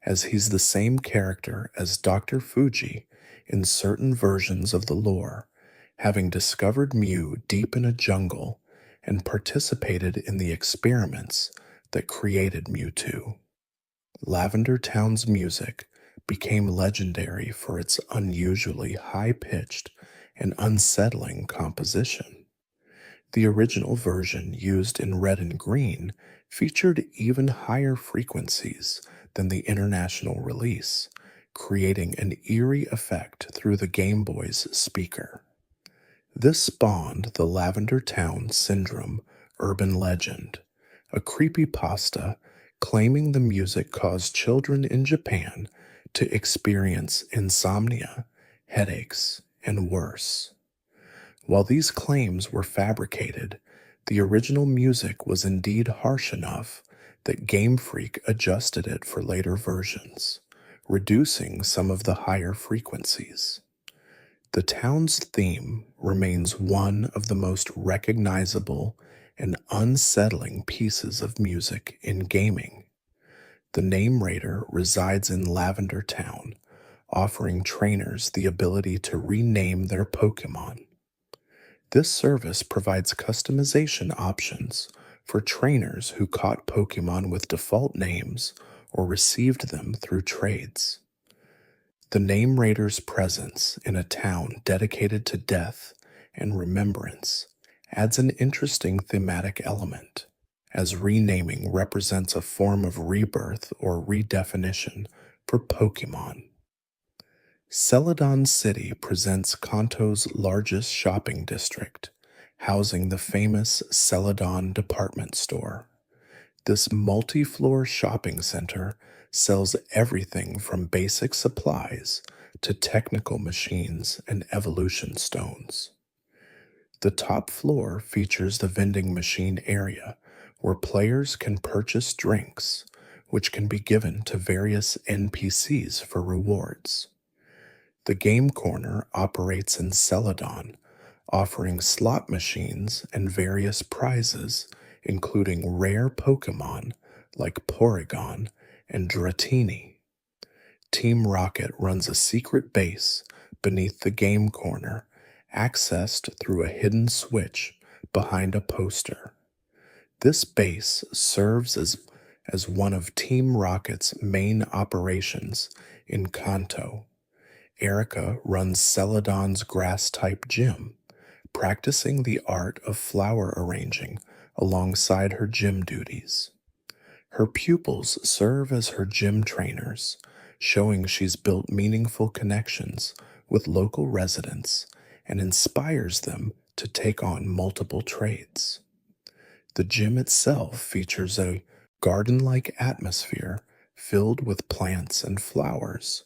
as he's the same character as Dr. Fuji in certain versions of the lore, having discovered Mew deep in a jungle and participated in the experiments that created Mewtwo. Lavender Town's music became legendary for its unusually high-pitched and unsettling composition. The original version used in Red and Green featured even higher frequencies than the international release, creating an eerie effect through the Game Boy's speaker. This spawned the Lavender Town Syndrome urban legend, a creepypasta claiming the music caused children in Japan to experience insomnia, headaches, and worse. While these claims were fabricated, the original music was indeed harsh enough that Game Freak adjusted it for later versions, reducing some of the higher frequencies. The town's theme remains one of the most recognizable and unsettling pieces of music in gaming. The Name Raider resides in Lavender Town, offering trainers the ability to rename their Pokémon. This service provides customization options for trainers who caught Pokémon with default names or received them through trades. The Name Raider's presence in a town dedicated to death and remembrance adds an interesting thematic element, as renaming represents a form of rebirth or redefinition for Pokémon. Celadon City presents Kanto's largest shopping district, housing the famous Celadon department store. This multi-floor shopping center sells everything from basic supplies to technical machines and evolution stones. The top floor features the vending machine area where players can purchase drinks, which can be given to various NPCs for rewards. The game corner operates in Celadon, offering slot machines and various prizes, including rare Pokémon like Porygon and Dratini. Team Rocket runs a secret base beneath the game corner, accessed through a hidden switch behind a poster. This base serves as one of Team Rocket's main operations in Kanto. Erica runs Celadon's grass-type gym, practicing the art of flower arranging alongside her gym duties. Her pupils serve as her gym trainers, showing she's built meaningful connections with local residents and inspires them to take on multiple trades. The gym itself features a garden-like atmosphere filled with plants and flowers,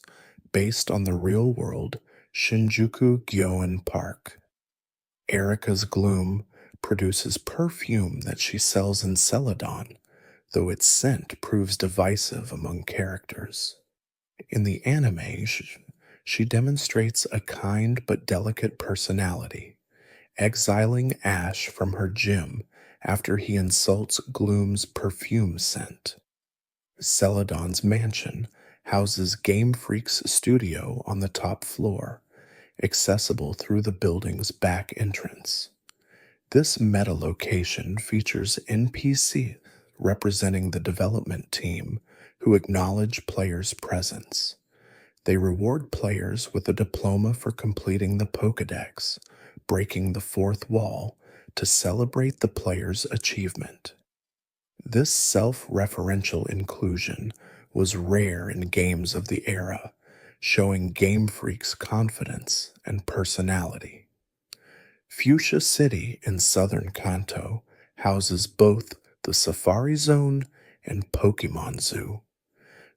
based on the real-world Shinjuku Gyoen Park. Erica's Gloom produces perfume that she sells in Celadon, though its scent proves divisive among characters. In the anime, she demonstrates a kind but delicate personality, exiling Ash from her gym after he insults Gloom's perfume scent. Celadon's mansion houses Game Freak's studio on the top floor, accessible through the building's back entrance. This meta location features NPC representing the development team who acknowledge players' presence. They reward players with a diploma for completing the Pokédex, breaking the fourth wall to celebrate the player's achievement. This self-referential inclusion was rare in games of the era, showing Game Freak's confidence and personality. Fuchsia City in southern Kanto houses both the Safari Zone and Pokémon Zoo.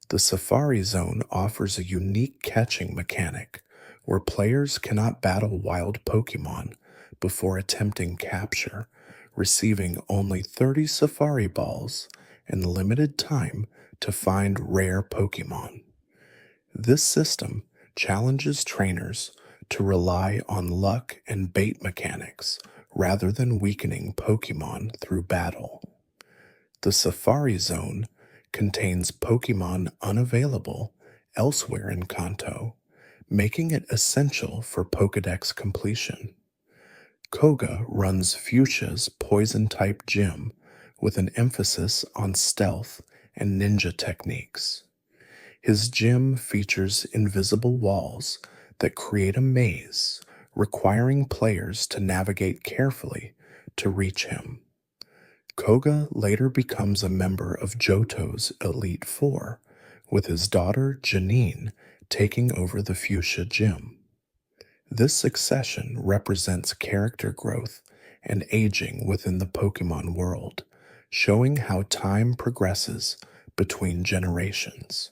The Safari Zone offers a unique catching mechanic where players cannot battle wild Pokémon before attempting capture, receiving only 30 Safari Balls and limited time to find rare Pokémon. This system challenges trainers to rely on luck and bait mechanics rather than weakening Pokémon through battle. The Safari Zone contains Pokémon unavailable elsewhere in Kanto, making it essential for Pokédex completion. Koga runs Fuchsia's poison-type gym with an emphasis on stealth and ninja techniques. His gym features invisible walls that create a maze, requiring players to navigate carefully to reach him. Koga later becomes a member of Johto's Elite Four, with his daughter Janine taking over the Fuchsia gym. This succession represents character growth and aging within the Pokémon world, showing how time progresses between generations.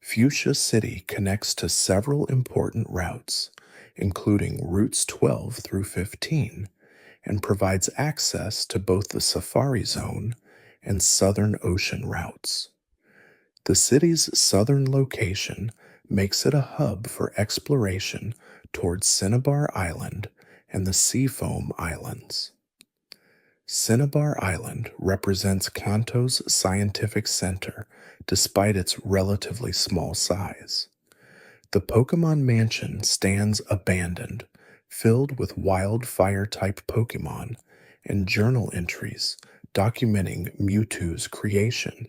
Fuchsia City connects to several important routes, including routes 12 through 15, and provides access to both the Safari Zone and Southern Ocean routes. The city's southern location makes it a hub for exploration towards Cinnabar Island and the Seafoam Islands. Cinnabar Island represents Kanto's scientific center despite its relatively small size. The Pokemon Mansion stands abandoned, filled with wildfire type Pokemon and journal entries documenting Mewtwo's creation.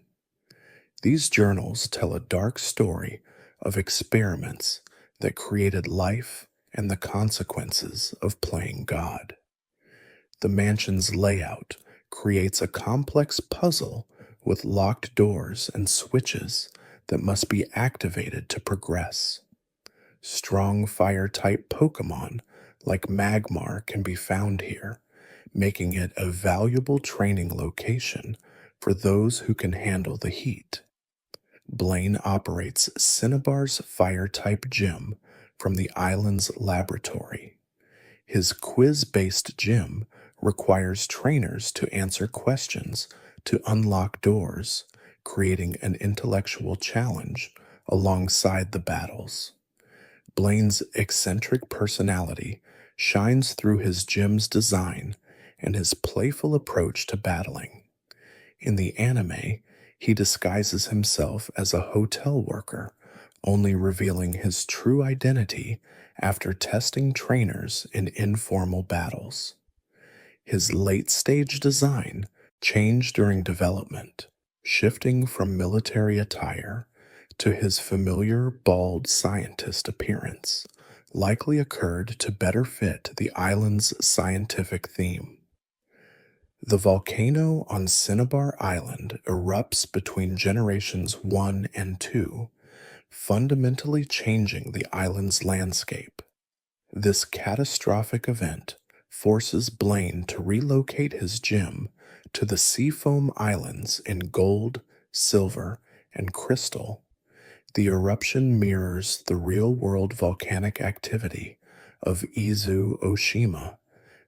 These journals tell a dark story of experiments that created life and the consequences of playing God. The mansion's layout creates a complex puzzle with locked doors and switches that must be activated to progress. Strong fire type Pokemon like Magmar can be found here, making it a valuable training location for those who can handle the heat. Blaine operates Cinnabar's fire type gym from the island's laboratory. His quiz based gym requires trainers to answer questions to unlock doors, creating an intellectual challenge alongside the battles. Blaine's eccentric personality shines through his gym's design and his playful approach to battling. In the anime, he disguises himself as a hotel worker, only revealing his true identity after testing trainers in informal battles. His late-stage design changed during development, shifting from military attire to his familiar bald scientist appearance, likely occurred to better fit the island's scientific theme. The volcano on Cinnabar Island erupts between generations 1 and 2, fundamentally changing the island's landscape. This catastrophic event forces Blaine to relocate his gym to the Seafoam Islands in gold, silver, and crystal. The eruption mirrors the real-world volcanic activity of Izu Oshima,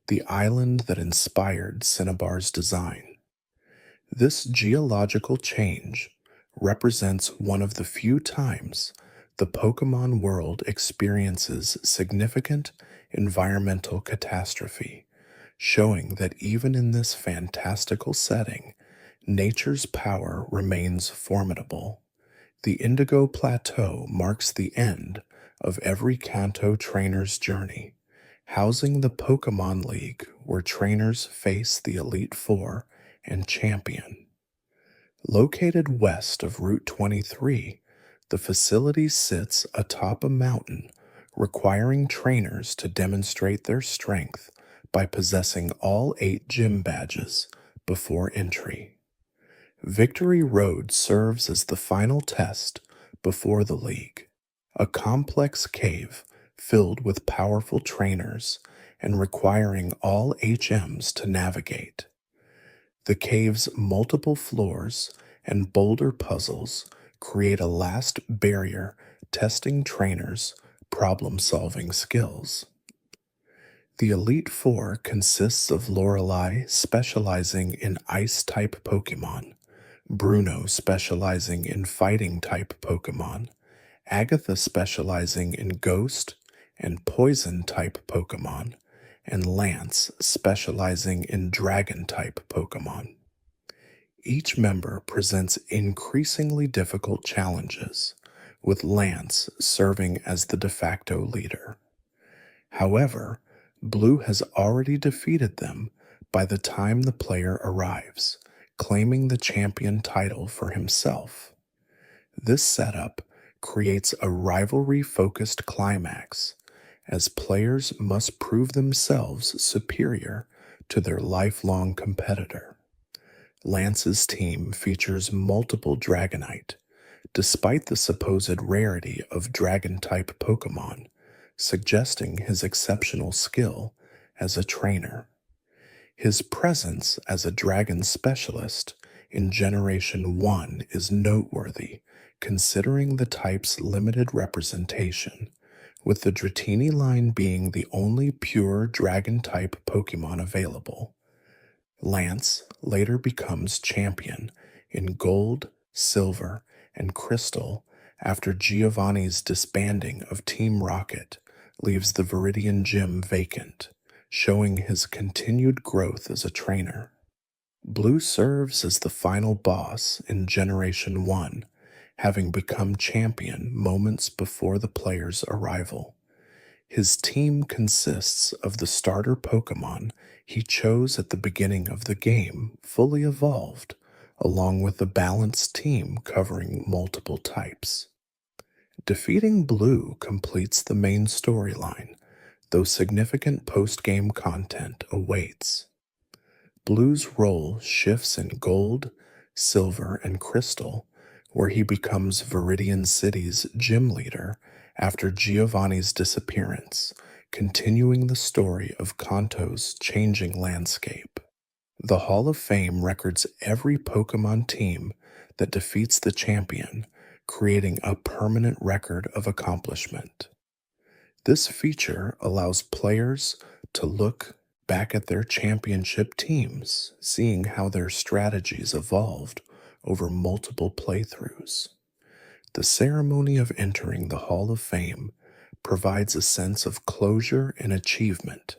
the island that inspired Cinnabar's design. This geological change represents one of the few times the Pokemon world experiences significant environmental catastrophe, showing that even in this fantastical setting, nature's power remains formidable. The Indigo Plateau marks the end of every Kanto trainer's journey, housing the Pokemon League where trainers face the Elite Four and Champion. Located west of Route 23, the facility sits atop a mountain, requiring trainers to demonstrate their strength by possessing all 8 gym badges before entry. Victory Road serves as the final test before the league, a complex cave filled with powerful trainers and requiring all HMs to navigate. The cave's multiple floors and boulder puzzles create a last barrier testing trainers' problem-solving skills. The Elite Four consists of Lorelei specializing in Ice-type Pokemon, Bruno specializing in Fighting-type Pokemon, Agatha specializing in Ghost and Poison-type Pokemon, and Lance specializing in Dragon-type Pokemon. Each member presents increasingly difficult challenges, with Lance serving as the de facto leader. However, Blue has already defeated them by the time the player arrives, claiming the champion title for himself. This setup creates a rivalry-focused climax, as players must prove themselves superior to their lifelong competitor. Lance's team features multiple Dragonite, despite the supposed rarity of Dragon-type Pokemon, suggesting his exceptional skill as a trainer. His presence as a dragon specialist in Generation 1 is noteworthy, considering the type's limited representation, with the Dratini line being the only pure dragon type Pokemon available. Lance later becomes champion in Gold, Silver, and Crystal after Giovanni's disbanding of Team Rocket leaves the Viridian Gym vacant, showing his continued growth as a trainer. Blue serves as the final boss in Generation 1, having become champion moments before the player's arrival. His team consists of the starter Pokemon he chose at the beginning of the game, fully evolved, along with a balanced team covering multiple types. Defeating Blue completes the main storyline, though significant post-game content awaits. Blue's role shifts in Gold, Silver, and Crystal, where he becomes Viridian City's gym leader after Giovanni's disappearance, continuing the story of Kanto's changing landscape. The Hall of Fame records every Pokemon team that defeats the champion, creating a permanent record of accomplishment. This feature allows players to look back at their championship teams, seeing how their strategies evolved over multiple playthroughs. The ceremony of entering the Hall of Fame provides a sense of closure and achievement,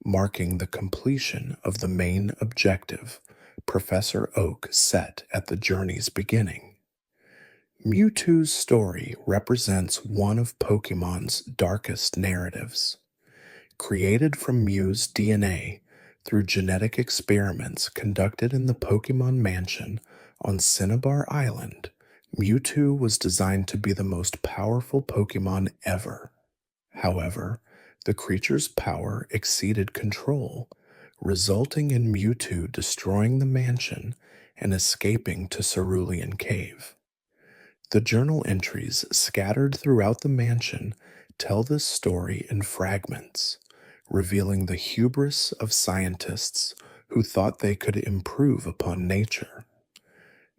marking the completion of the main objective Professor Oak set at the journey's beginning. Mewtwo's story represents one of Pokemon's darkest narratives. Created from Mew's DNA through genetic experiments conducted in the Pokemon Mansion on Cinnabar Island, Mewtwo was designed to be the most powerful Pokemon ever. However, the creature's power exceeded control, resulting in Mewtwo destroying the mansion and escaping to Cerulean Cave. The journal entries scattered throughout the mansion tell this story in fragments, revealing the hubris of scientists who thought they could improve upon nature.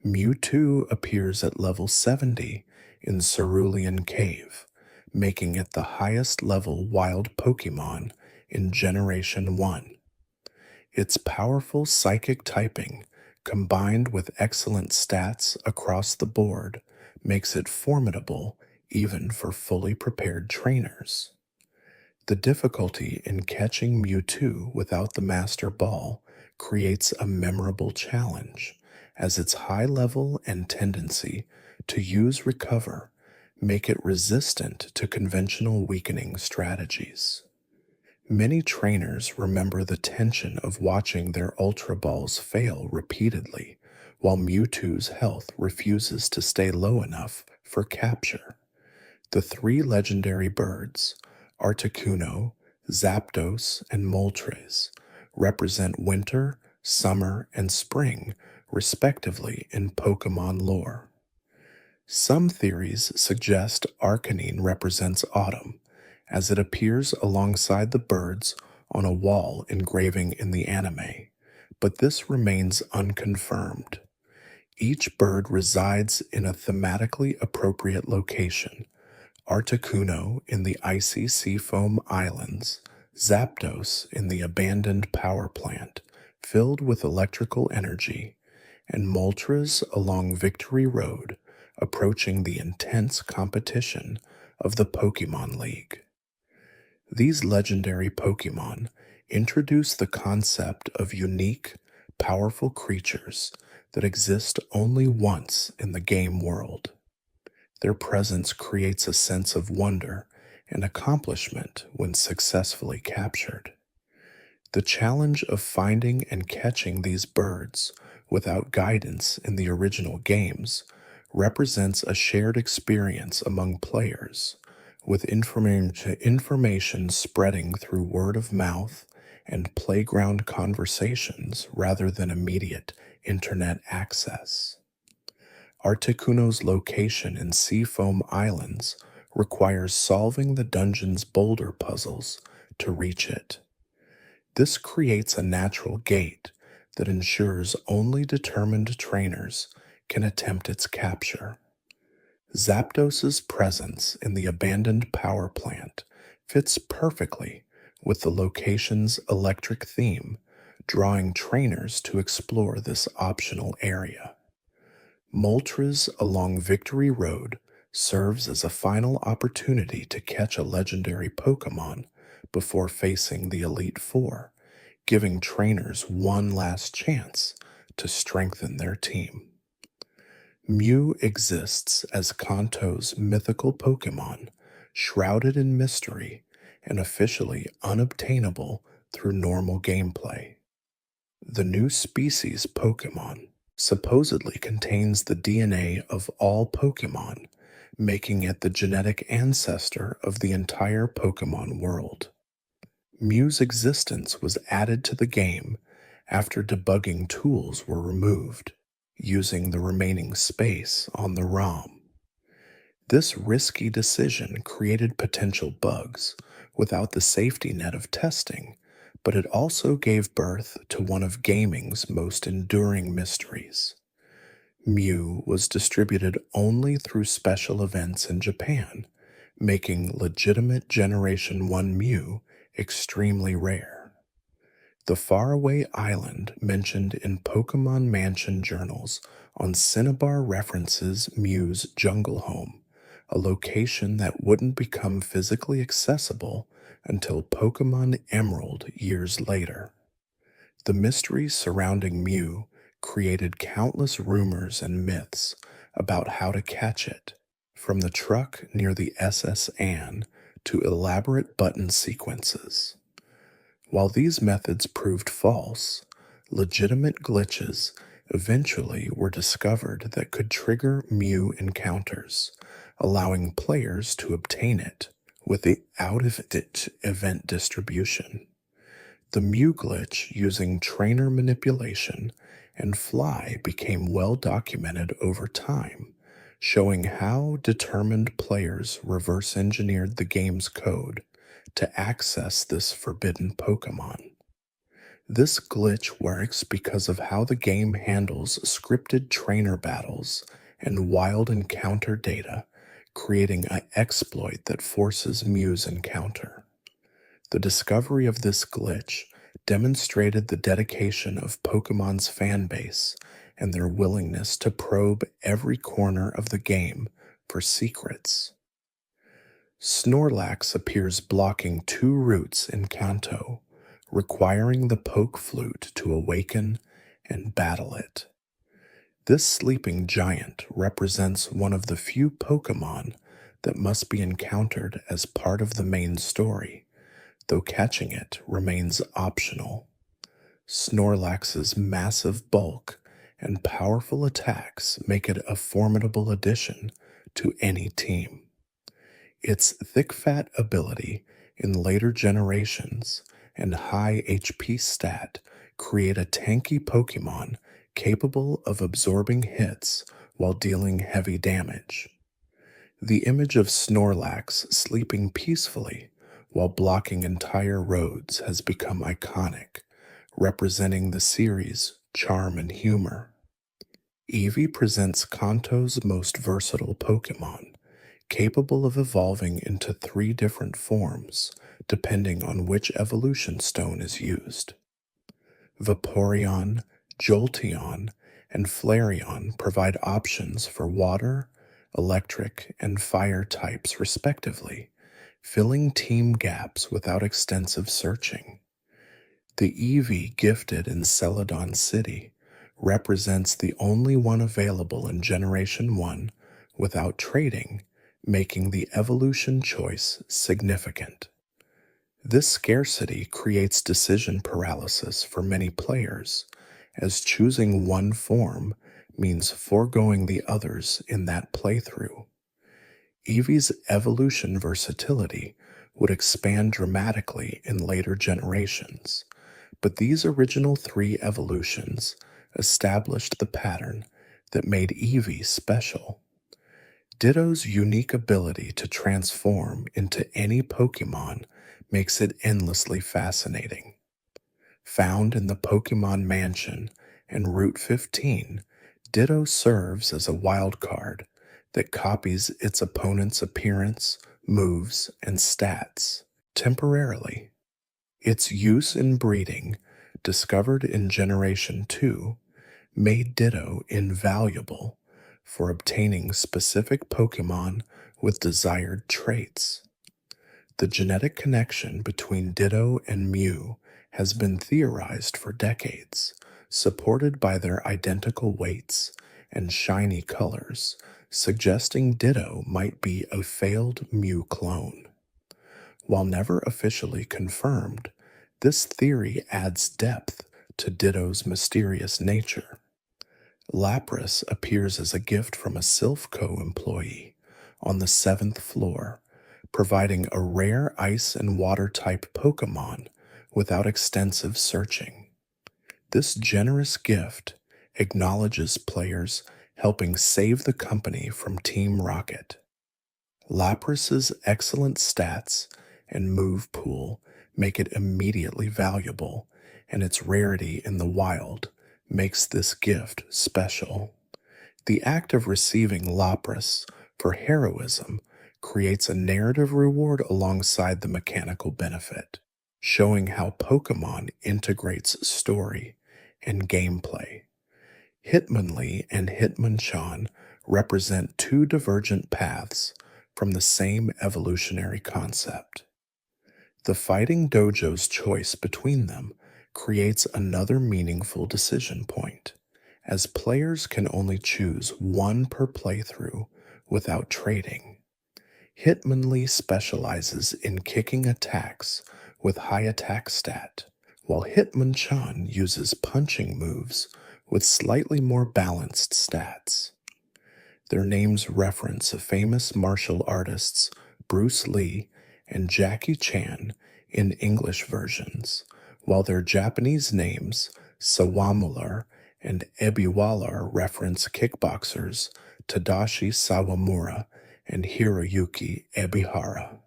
Mewtwo appears at level 70 in Cerulean Cave, making it the highest level wild Pokemon in Generation 1. Its powerful psychic typing, combined with excellent stats across the board, makes it formidable even for fully prepared trainers. The difficulty in catching Mewtwo without the Master Ball creates a memorable challenge, as its high level and tendency to use Recover make it resistant to conventional weakening strategies. Many trainers remember the tension of watching their Ultra Balls fail repeatedly, while Mewtwo's health refuses to stay low enough for capture. The three legendary birds, Articuno, Zapdos, and Moltres, represent winter, summer, and spring, respectively, in Pokemon lore. Some theories suggest Arcanine represents autumn, as it appears alongside the birds on a wall engraving in the anime, but this remains unconfirmed. Each bird resides in a thematically appropriate location, Articuno in the icy seafoam islands, Zapdos in the abandoned power plant filled with electrical energy, and Moltres along Victory Road, approaching the intense competition of the Pokemon League. These legendary Pokemon introduce the concept of unique, powerful creatures that exist only once in the game world. Their presence creates a sense of wonder and accomplishment when successfully captured. The challenge of finding and catching these birds without guidance in the original games represents a shared experience among players, with information spreading through word of mouth and playground conversations rather than immediate internet access. Articuno's location in Seafoam Islands requires solving the dungeon's boulder puzzles to reach it. This creates a natural gate that ensures only determined trainers can attempt its capture. Zapdos's presence in the abandoned power plant fits perfectly with the location's electric theme, drawing trainers to explore this optional area. Moltres along Victory Road serves as a final opportunity to catch a legendary Pokémon before facing the Elite Four, giving trainers one last chance to strengthen their team. Mew exists as Kanto's mythical Pokémon, shrouded in mystery and officially unobtainable through normal gameplay. The new species Pokémon supposedly contains the DNA of all Pokémon, making it the genetic ancestor of the entire Pokémon world. Mew's existence was added to the game after debugging tools were removed, using the remaining space on the ROM. This risky decision created potential bugs without the safety net of testing, but it also gave birth to one of gaming's most enduring mysteries. Mew was distributed only through special events in Japan, making legitimate Generation 1 Mew extremely rare. The faraway island mentioned in Pokemon Mansion journals on Cinnabar references Mew's jungle home, a location that wouldn't become physically accessible until Pokemon Emerald years later. The mysteries surrounding Mew created countless rumors and myths about how to catch it, from the truck near the SS Anne to elaborate button sequences. While these methods proved false, legitimate glitches eventually were discovered that could trigger Mew encounters, allowing players to obtain it with the out-of-it event distribution. The Mew glitch using trainer manipulation and fly became well documented over time, showing how determined players reverse engineered the game's code to access this forbidden Pokemon. This glitch works because of how the game handles scripted trainer battles and wild encounter data, creating an exploit that forces Mew's encounter. The discovery of this glitch demonstrated the dedication of Pokemon's fanbase and their willingness to probe every corner of the game for secrets. Snorlax appears blocking two routes in Kanto, requiring the Poke Flute to awaken and battle it. This sleeping giant represents one of the few Pokemon that must be encountered as part of the main story, though catching it remains optional. Snorlax's massive bulk and powerful attacks make it a formidable addition to any team. Its thick fat ability in later generations and high HP stat create a tanky Pokemon capable of absorbing hits while dealing heavy damage. The image of Snorlax sleeping peacefully while blocking entire roads has become iconic, representing the series' charm and humor. Eevee presents Kanto's most versatile Pokemon, capable of evolving into 3 different forms, depending on which evolution stone is used. Vaporeon, Jolteon, and Flareon provide options for water, electric, and fire types respectively, filling team gaps without extensive searching. The Eevee gifted in Celadon City represents the only one available in Generation 1 without trading, making the evolution choice significant. This scarcity creates decision paralysis for many players, as choosing one form means foregoing the others in that playthrough. Eevee's evolution versatility would expand dramatically in later generations, but these original 3 evolutions established the pattern that made Eevee special. Ditto's unique ability to transform into any Pokemon makes it endlessly fascinating. Found in the Pokemon Mansion and Route 15, Ditto serves as a wild card that copies its opponent's appearance, moves, and stats temporarily. Its use in breeding, discovered in Generation 2, made Ditto invaluable for obtaining specific Pokemon with desired traits. The genetic connection between Ditto and Mew has been theorized for decades, supported by their identical weights and shiny colors, suggesting Ditto might be a failed Mew clone. While never officially confirmed, this theory adds depth to Ditto's mysterious nature. Lapras appears as a gift from a Silph employee on the seventh floor, providing a rare ice and water type Pokemon without extensive searching. This generous gift acknowledges players helping save the company from Team Rocket. Lapras's excellent stats and move pool make it immediately valuable, and its rarity in the wild makes this gift special. The act of receiving Lapras for heroism creates a narrative reward alongside the mechanical benefit, showing how Pokemon integrates story and gameplay. Hitmonlee and Hitmonchan represent two divergent paths from the same evolutionary concept. The Fighting Dojo's choice between them creates another meaningful decision point, as players can only choose one per playthrough without trading. Hitmonlee specializes in kicking attacks with high attack stat, while Hitmonchan uses punching moves with slightly more balanced stats. Their names reference famous martial artists Bruce Lee and Jackie Chan in English versions, while their Japanese names Sawamular and Ebiwalar reference kickboxers Tadashi Sawamura and Hiroyuki Ebihara.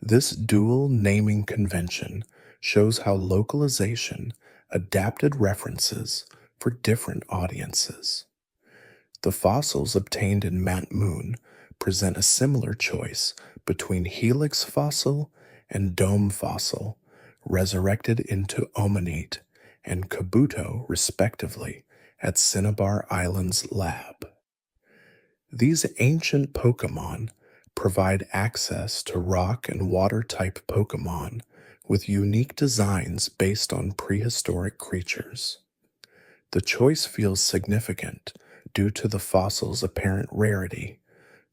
This dual naming convention shows how localization adapted references for different audiences. The fossils obtained in Mount Moon present a similar choice between Helix fossil and Dome fossil, resurrected into Omanite and Kabuto, respectively, at Cinnabar Island's lab. These ancient Pokemon provide access to rock and water type Pokemon with unique designs based on prehistoric creatures. The choice feels significant due to the fossil's apparent rarity,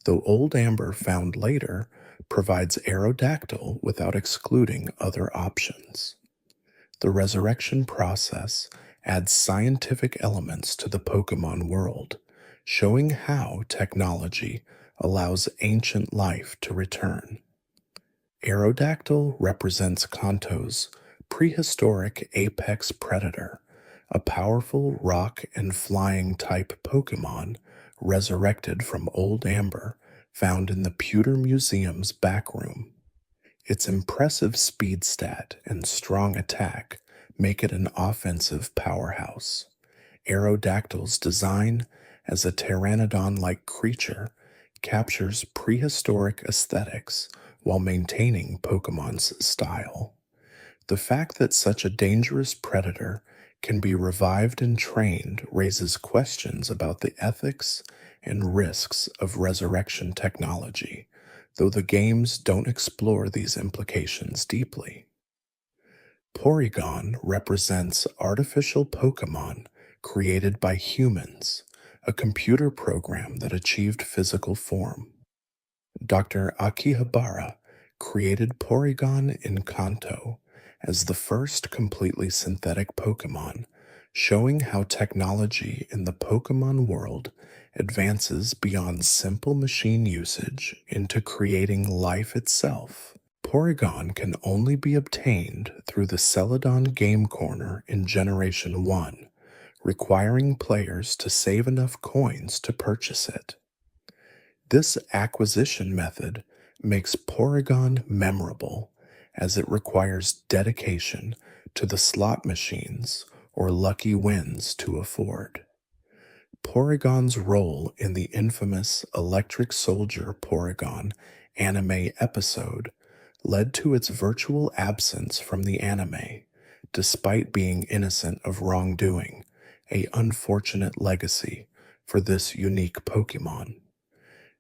though Old Amber found later provides Aerodactyl without excluding other options. The resurrection process adds scientific elements to the Pokemon world, showing how technology allows ancient life to return. Aerodactyl represents Kanto's prehistoric apex predator, a powerful rock and flying type Pokemon resurrected from Old Amber found in the Pewter Museum's back room. Its impressive speed stat and strong attack make it an offensive powerhouse. Aerodactyl's design as a pteranodon-like creature captures prehistoric aesthetics while maintaining Pokemon's style. The fact that such a dangerous predator can be revived and trained raises questions about the ethics and risks of resurrection technology, though the games don't explore these implications deeply. Porygon represents artificial Pokemon created by humans, a computer program that achieved physical form. Dr. Akihabara created Porygon in Kanto as the first completely synthetic Pokemon, showing how technology in the Pokemon world advances beyond simple machine usage into creating life itself. Porygon can only be obtained through the Celadon Game Corner in Generation 1, requiring players to save enough coins to purchase it. This acquisition method makes Porygon memorable, as it requires dedication to the slot machines or lucky wins to afford. Porygon's role in the infamous Electric Soldier Porygon anime episode led to its virtual absence from the anime, despite being innocent of wrongdoing, a unfortunate legacy for this unique Pokemon.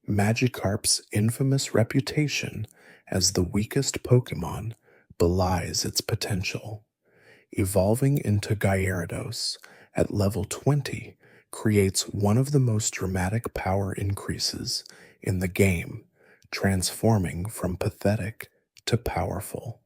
Magikarp's infamous reputation as the weakest Pokemon belies its potential. Evolving into Gyarados at level 20 creates one of the most dramatic power increases in the game, transforming from pathetic to powerful.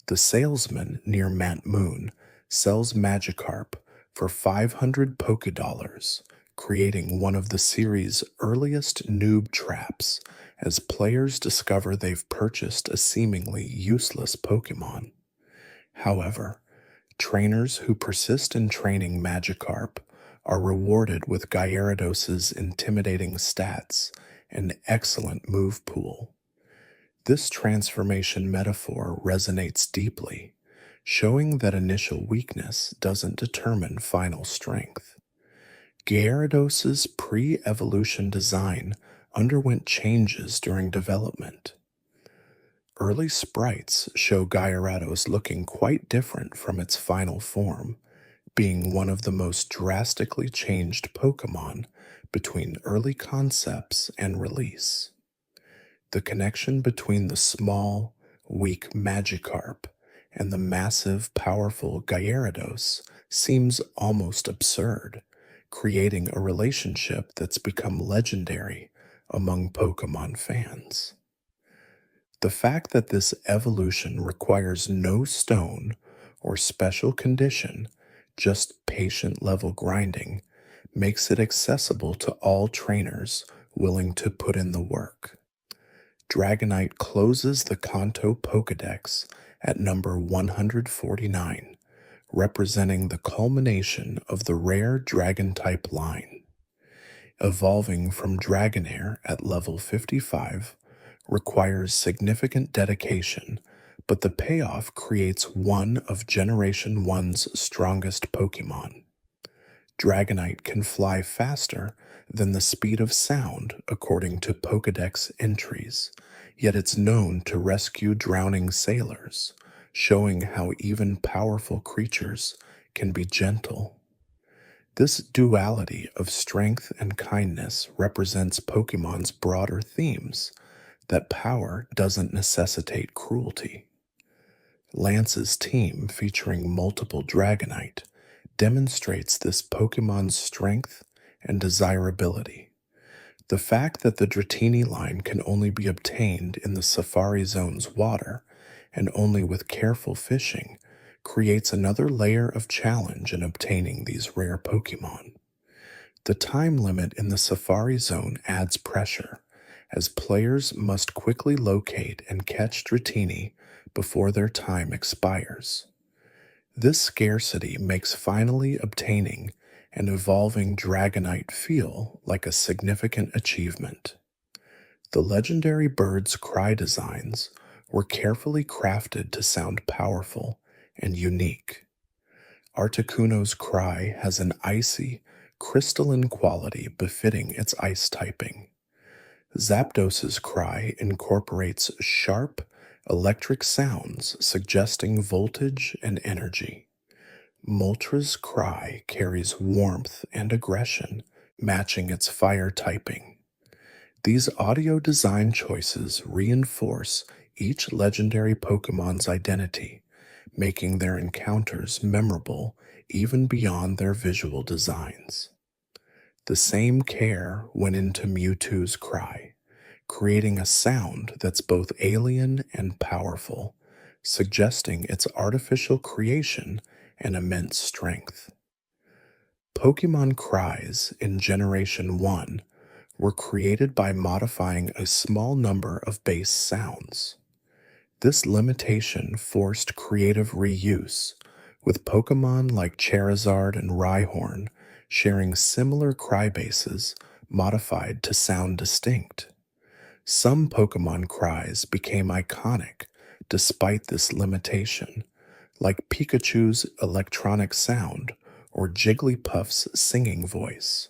The salesman near Mount Moon sells Magikarp for 500 Pokédollars, creating one of the series' earliest noob traps as players discover they've purchased a seemingly useless Pokemon. However, trainers who persist in training Magikarp are rewarded with Gyarados' intimidating stats and excellent move pool. This transformation metaphor resonates deeply, showing that initial weakness doesn't determine final strength. Gyarados' pre-evolution design underwent changes during development. Early sprites show Gyarados looking quite different from its final form, being one of the most drastically changed Pokemon between early concepts and release. The connection between the small, weak Magikarp and the massive, powerful Gyarados seems almost absurd, creating a relationship that's become legendary among Pokemon fans. The fact that this evolution requires no stone or special condition, just patient level grinding, makes it accessible to all trainers willing to put in the work. Dragonite closes the Kanto Pokédex at number 149, representing the culmination of the rare Dragon-type line. Evolving from Dragonair at level 55 requires significant dedication, but the payoff creates one of Generation 1's strongest Pokemon. Dragonite can fly faster than the speed of sound according to Pokédex entries, yet it's known to rescue drowning sailors, showing how even powerful creatures can be gentle. This duality of strength and kindness represents Pokemon's broader themes that power doesn't necessitate cruelty. Lance's team, featuring multiple Dragonite, demonstrates this Pokemon's strength and desirability. The fact that the Dratini line can only be obtained in the Safari Zone's water, and only with careful fishing, creates another layer of challenge in obtaining these rare Pokemon. The time limit in the Safari Zone adds pressure, as players must quickly locate and catch Dratini before their time expires. This scarcity makes finally obtaining and evolving Dragonite feel like a significant achievement. The legendary bird's cry designs were carefully crafted to sound powerful and unique. Articuno's cry has an icy, crystalline quality befitting its ice typing. Zapdos's cry incorporates sharp, electric sounds suggesting voltage and energy. Moltres' cry carries warmth and aggression, matching its fire typing. These audio design choices reinforce each legendary Pokemon's identity, making their encounters memorable even beyond their visual designs. The same care went into Mewtwo's cry, creating a sound that's both alien and powerful, suggesting its artificial creation and immense strength. Pokemon cries in Generation 1 were created by modifying a small number of base sounds. This limitation forced creative reuse, with Pokemon like Charizard and Rhyhorn sharing similar cry bases modified to sound distinct. Some Pokemon cries became iconic despite this limitation, like Pikachu's electronic sound or Jigglypuff's singing voice.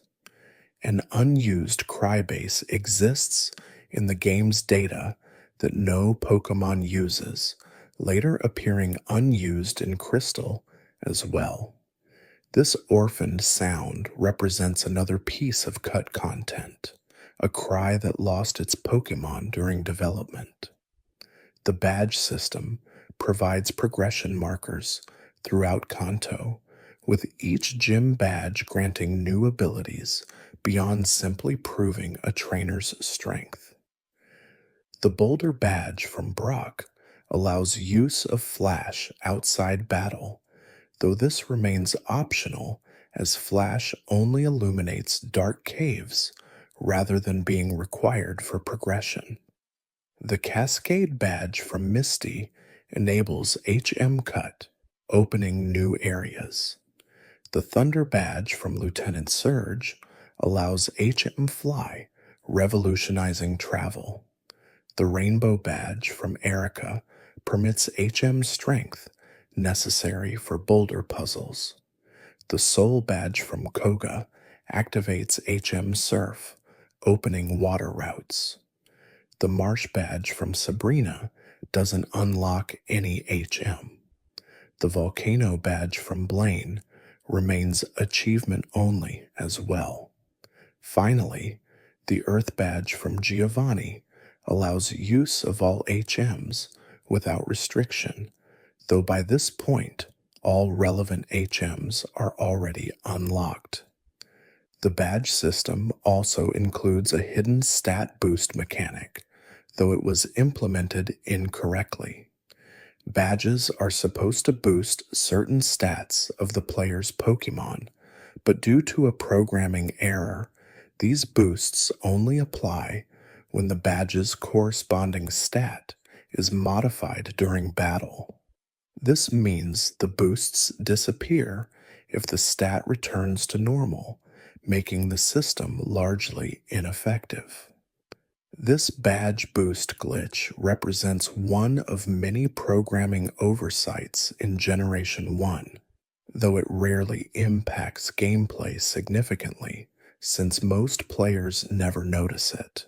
An unused crybase exists in the game's data that no Pokemon uses, later appearing unused in Crystal as well. This orphaned sound represents another piece of cut content, a cry that lost its Pokemon during development. The badge system provides progression markers throughout Kanto, with each gym badge granting new abilities beyond simply proving a trainer's strength. The Boulder badge from Brock allows use of Flash outside battle, though this remains optional as Flash only illuminates dark caves rather than being required for progression. The Cascade badge from Misty enables HM Cut, opening new areas. The Thunder badge from Lieutenant Surge allows HM Fly, revolutionizing travel. The Rainbow badge from Erica permits HM Strength, necessary for boulder puzzles. The Soul badge from Koga activates HM Surf, opening water routes. The Marsh badge from Sabrina doesn't unlock any HM. The Volcano badge from Blaine remains achievement only as well. Finally, the Earth badge from Giovanni allows use of all HMs without restriction, though by this point, all relevant HMs are already unlocked. The badge system also includes a hidden stat boost mechanic, though it was implemented incorrectly. Badges are supposed to boost certain stats of the player's Pokemon, but due to a programming error, these boosts only apply when the badge's corresponding stat is modified during battle. This means the boosts disappear if the stat returns to normal, making the system largely ineffective. This badge boost glitch represents one of many programming oversights in Generation 1, though it rarely impacts gameplay significantly since most players never notice it.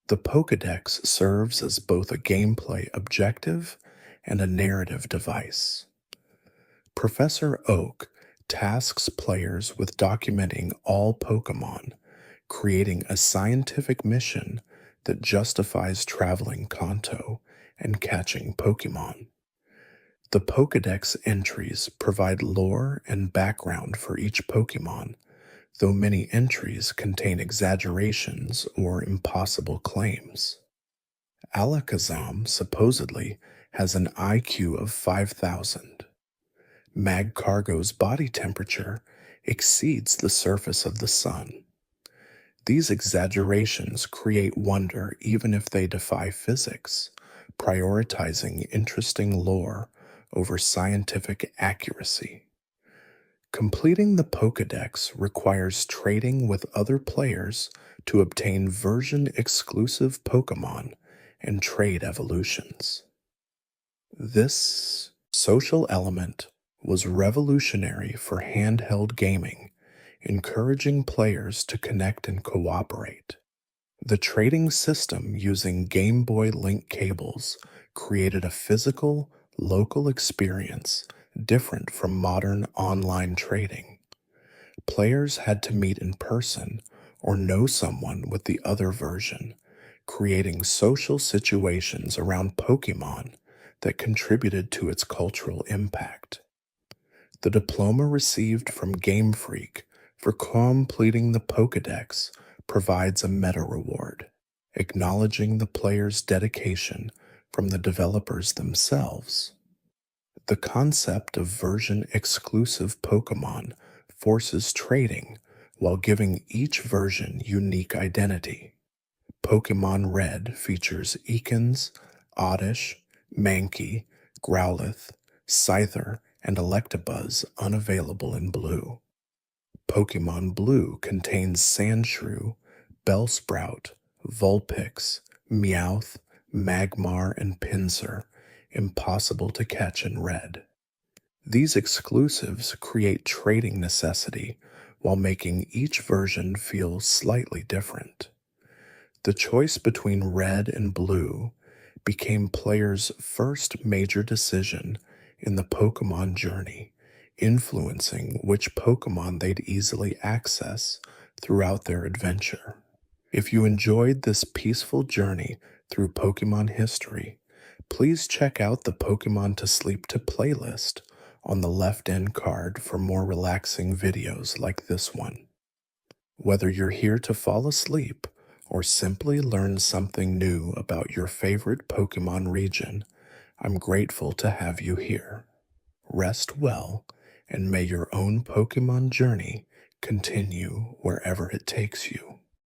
The Pokédex serves as both a gameplay objective and a narrative device. Professor Oak tasks players with documenting all Pokémon, creating a scientific mission that justifies traveling Kanto and catching Pokémon. The Pokédex entries provide lore and background for each Pokémon, though many entries contain exaggerations or impossible claims. Alakazam supposedly has an IQ of 5,000. Magcargo's body temperature exceeds the surface of the sun. These exaggerations create wonder even if they defy physics, prioritizing interesting lore over scientific accuracy. Completing the Pokédex requires trading with other players to obtain version-exclusive Pokémon and trade evolutions. This social element was revolutionary for handheld gaming, encouraging players to connect and cooperate. The trading system using Game Boy link cables created a physical, local experience different from modern online trading. Players had to meet in person or know someone with the other version, creating social situations around Pokémon that contributed to its cultural impact. The diploma received from Game Freak for completing the Pokédex provides a meta reward, acknowledging the player's dedication from the developers themselves. The concept of version-exclusive Pokémon forces trading while giving each version unique identity. Pokémon Red features Ekans, Oddish, Mankey, Growlithe, Scyther, and Electabuzz unavailable in Blue. Pokémon Blue contains Sandshrew, Bellsprout, Vulpix, Meowth, Magmar, and Pinsir, impossible to catch in red. These exclusives create trading necessity while making each version feel slightly different. The choice between red and blue became players' first major decision in the Pokemon journey, influencing which Pokemon they'd easily access throughout their adventure. If you enjoyed this peaceful journey through Pokemon history, please check out the Pokemon to Sleep to playlist on the left end card for more relaxing videos like this one. Whether you're here to fall asleep or simply learn something new about your favorite Pokemon region, I'm grateful to have you here. Rest well, and may your own Pokemon journey continue wherever it takes you.